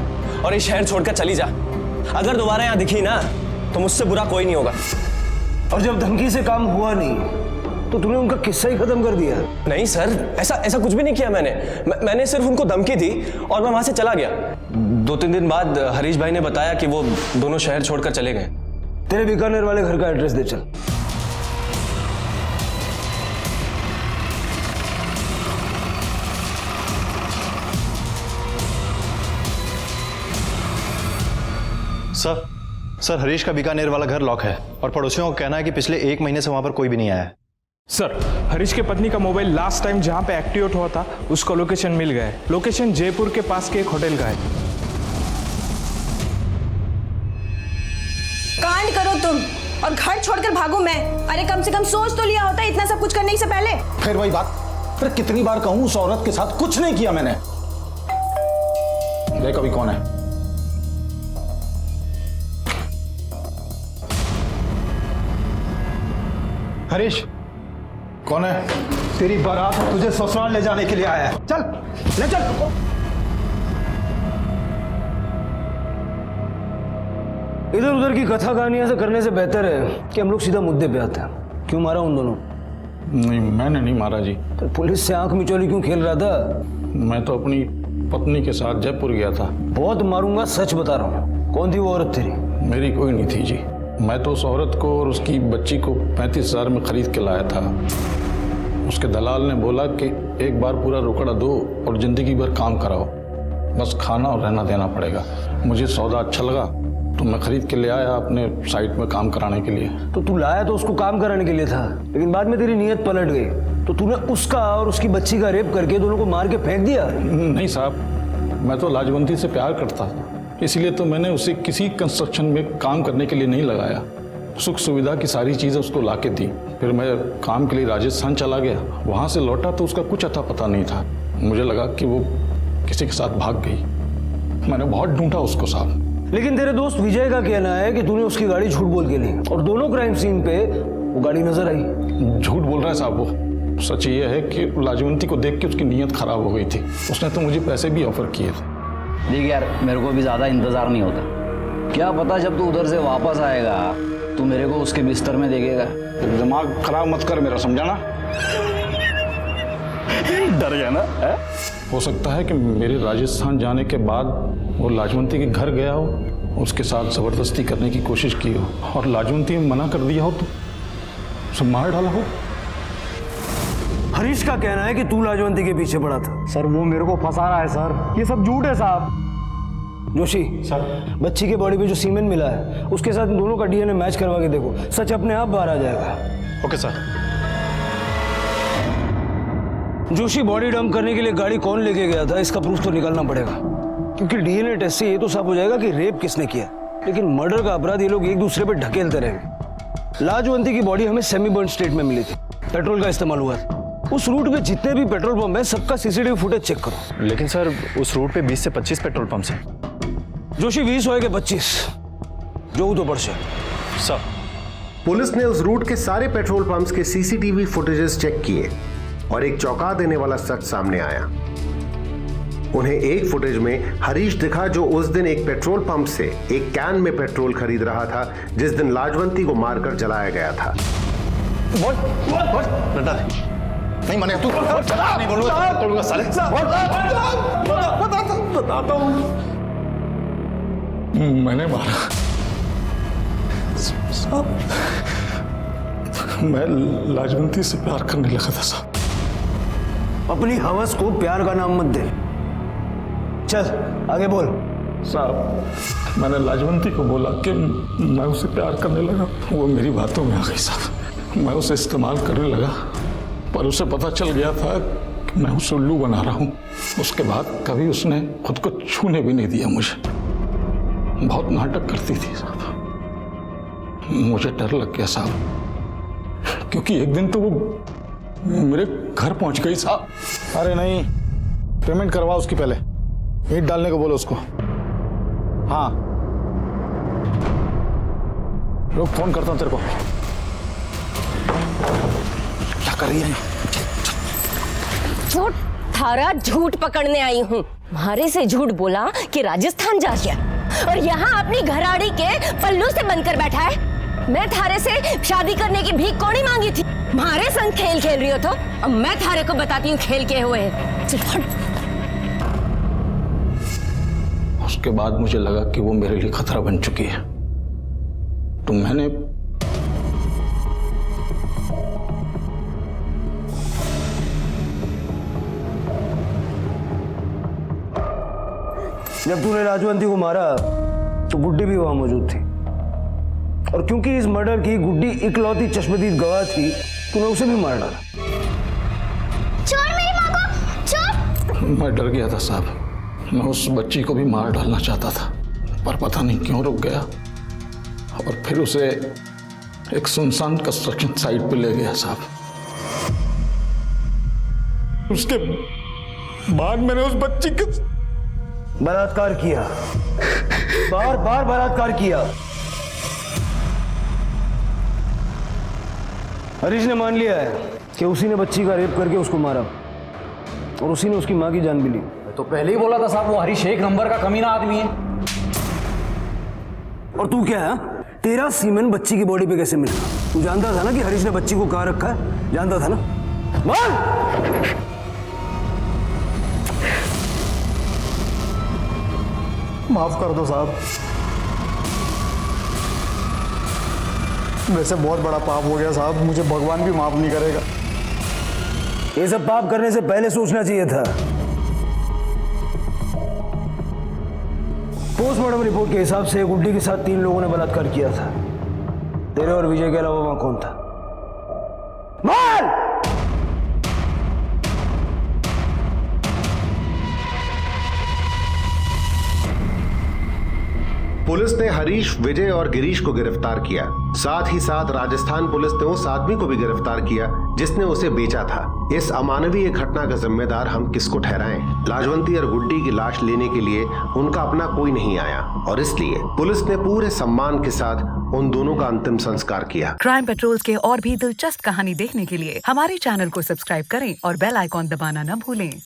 और ये शहर छोड़कर चली जा। अगर दोबारा यहां दिखी ना तो मुझसे बुरा कोई नहीं होगा।
और जब धमकी से काम हुआ नहीं तो तूने उनका किस्सा ही खत्म कर दिया।
नहीं सर, ऐसा कुछ भी नहीं किया मैंने सिर्फ उनको धमकी दी और मैं वहां से चला गया। 2-3 दिन बाद हरीश भाई ने बताया कि वो दोनों शहर छोड़कर चले गए।
तेरे बीकानेर वाले घर का एड्रेस दे चल।
सर हरीश का बीकानेर वाला घर लॉक है और पड़ोसियों का कहना है कि पिछले 1 महीने से वहां पर कोई भी नहीं आया है।
सर, हरीश के पत्नी का मोबाइल लास्ट टाइम जहां पे एक्टिवेट हुआ था उसका लोकेशन मिल गया है। लोकेशन जयपुर के पास के एक होटल का है।
कांड करो तुम और घर छोड़कर भागो मैं। अरे कम से कम सोच तो लिया होता इतना सब कुछ करने से पहले।
फिर वही बात, फिर कितनी बार कहूं उस औरत के साथ कुछ नहीं किया मैंने। देख अभी कौन है।
हरीश,
कौन है?
तेरी बारात तुझे ससुराल ले जाने के लिए आया है। चल ले चल।
इधर उधर की कथा कहानियां से करने से बेहतर है कि हम लोग सीधा मुद्दे पे आते हैं। क्यों मारा उन दोनों?
नहीं, मैंने नहीं मारा जी।
तो पुलिस से आंख मिचौली क्यों खेल रहा था?
मैं तो अपनी पत्नी के साथ जयपुर गया था।
बहुत मारूंगा, सच बता रहा हूँ। कौन थी वो औरत तेरी?
मेरी कोई नहीं थी जी। मैं तो उस औरत को और उसकी बच्ची को 35,000 में खरीद के लाया था। उसके दलाल ने बोला कि एक बार पूरा रोकड़ा दो और जिंदगी भर काम कराओ, बस खाना और रहना देना पड़ेगा। मुझे सौदा अच्छा लगा तो मैं खरीद के ले आया अपने साइट में काम कराने के लिए।
तो तू लाया तो उसको काम कराने के लिए था, लेकिन बाद में तेरी नीयत पलट गई तो तूने उसका और उसकी बच्ची का रेप करके दोनों को मार के फेंक दिया।
नहीं साहब, मैं तो लाजवंती से प्यार करता था, इसलिए तो मैंने उसे किसी कंस्ट्रक्शन में काम करने के लिए नहीं लगाया। सुख सुविधा की सारी चीज़ें उसको ला के दी। फिर मैं काम के लिए राजस्थान चला गया। वहाँ से लौटा तो उसका कुछ अता पता नहीं था। मुझे लगा कि वो किसी के साथ भाग गई। मैंने बहुत ढूंढा उसको साहब।
लेकिन तेरे दोस्त विजय का कहना है कि तूने उसकी गाड़ी झूठ बोल के ली और दोनों क्राइम सीन पे वो गाड़ी नजर आई।
झूठ बोल रहा है साहब वो। सच ये है कि लाजवंती को देख के उसकी नीयत खराब हो गई थी। उसने तो मुझे पैसे भी ऑफर किए थे।
देख यार, मेरे को भी ज्यादा इंतजार नहीं होता। क्या पता जब तू उधर से वापस आएगा तू मेरे को उसके बिस्तर में देखेगा।
दिमाग खराब मत कर मेरा, समझा ना?
डर गया ना है?
हो सकता है कि मेरे राजस्थान जाने के बाद वो लाजवंती के घर गया हो, उसके साथ जबरदस्ती करने की कोशिश की हो और लाजवंती ने मना कर दिया हो तो उसे मार डाला हो।
हरीश का कहना है कि तू लाजवंती के पीछे पड़ा था।
सर वो मेरे को फंसा रहा है सर, ये सब झूठ है साहब।
जोशी सर, बच्ची के बॉडी पे जो सीमेंट मिला है उसके साथ इन दोनों का डीएनए मैच करवा के देखो, सच अपने आप बाहर आ जाएगा।
Okay sir.
Joshi, body dump करने के लिए गाड़ी कौन लेके गया था इसका प्रूफ तो निकालना पड़ेगा, क्योंकि डीएनए टेस्ट से ये तो साफ हो जाएगा कि रेप किसने किया, लेकिन मर्डर का अपराध ये लोग एक दूसरे पे ढकेलते रहेंगे। लाजवंती की बॉडी हमें सेमी बर्न स्टेट में मिली थी, पेट्रोल का इस्तेमाल हुआ था। उस रूट पे जितने भी पेट्रोल पंप है सबका सीसीटीवी फुटेज चेक करो।
लेकिन सर उस रूट पे 20 से 25 पेट्रोल पंप्स हैं।
जोशी 20 होएगा 25 जो तो बढ़ जाए।
सर
पुलिस ने उस रूट के सारे पेट्रोल पंप्स के सीसीटीवी फुटेजेस चेक किए और एक चौंका देने वाला सच सामने आया। उन्हें एक फुटेज में हरीश दिखा जो उस दिन एक पेट्रोल पंप से एक कैन में पेट्रोल खरीद रहा था जिस दिन लाजवंती को मारकर जलाया गया था।
नहीं माने तू नहीं बोलूंगा साले। बताता हूँ मैंने मारा साहब, मैं लाजवंती से प्यार करने लगा था साहब।
अपनी हवस को प्यार का नाम मत दे। चल आगे बोल।
साहब मैंने लाजवंती को बोला कि मैं उसे प्यार करने लगा, वो मेरी बातों में आ गई साहब। मैं उसे इस्तेमाल करने लगा पर उसे पता चल गया था कि मैं उसे उल्लू बना रहा हूँ। उसके बाद कभी उसने खुद को छूने भी नहीं दिया मुझे। बहुत नाटक करती थी साहब। मुझे डर लग गया साहब, क्योंकि एक दिन तो वो मेरे घर पहुंच गई साहब।
अरे नहीं, पेमेंट करवा उसकी, पहले ईंट डालने को बोलो उसको। हाँ रुक, फोन करता हूं तेरे को। क्या कर रही है?
झूठ थारा झूठ पकड़ने आई हूँ। मारे से झूठ बोला कि राजस्थान जा गया और यहाँ अपनी घराड़ी के पल्लू से बनकर बैठा है। मैं थारे से शादी करने की भीख कौड़ी मांगी थी, मारे संग खेल खेल रही हो तो अब मैं थारे को बताती हूँ खेल के हुए।
उसके बाद मुझे लगा कि वो मेरे लिए खतरा बन चुकी है, तो मैंने
जब तूने लाजवंती को मारा तो गुड्डी भी वहां मौजूद थी, और क्योंकि इस मर्डर की गुड्डी इकलौती चश्मदीद गवाह थी, तूने उसे भी मार डाला।
छोड़ मेरी माँ को, छोड़।
मैं डर गया था साहब। मैं उस बच्ची को भी मार डालना चाहता था, पर पता नहीं क्यों रुक गया और फिर उसे एक सुनसान कंस्ट्रक्शन साइट पे ले गया साहब। उसके बाद मैंने उस बच्ची के
बलात्कार किया, बार बार बलात्कार किया। हरीश ने मान लिया है कि उसी ने बच्ची का रेप करके उसको मारा और उसी ने उसकी मां की जान भी ली।
तो पहले ही बोला था साहब, वो हरीश एक नंबर का कमीना आदमी है।
और तू क्या है? तेरा सीमेंट बच्ची की बॉडी पे कैसे मिला? तू जानता था ना कि हरीश ने बच्ची को कहाँ रखा है? जानता था ना? बोल।
माफ कर दो साहब, वैसे बहुत बड़ा पाप हो गया साहब, मुझे भगवान भी माफ नहीं करेगा।
ये सब पाप करने से पहले सोचना चाहिए था। पोस्टमार्टम रिपोर्ट के हिसाब से गुड्डी के साथ 3 लोगों ने बलात्कार किया था। तेरे और विजय के अलावा वहां कौन था? बोल!
पुलिस ने हरीश, विजय और गिरीश को गिरफ्तार किया। साथ ही साथ राजस्थान पुलिस ने उस आदमी को भी गिरफ्तार किया जिसने उसे बेचा था। इस अमानवीय घटना का जिम्मेदार हम किसको ठहराएं? लाजवंती और गुड्डी की लाश लेने के लिए उनका अपना कोई नहीं आया और इसलिए पुलिस ने पूरे सम्मान के साथ उन दोनों का अंतिम संस्कार किया।
क्राइम पेट्रोल के और भी दिलचस्प कहानी देखने के लिए हमारे चैनल को सब्सक्राइब करें और बेल आइकॉन दबाना न भूलें।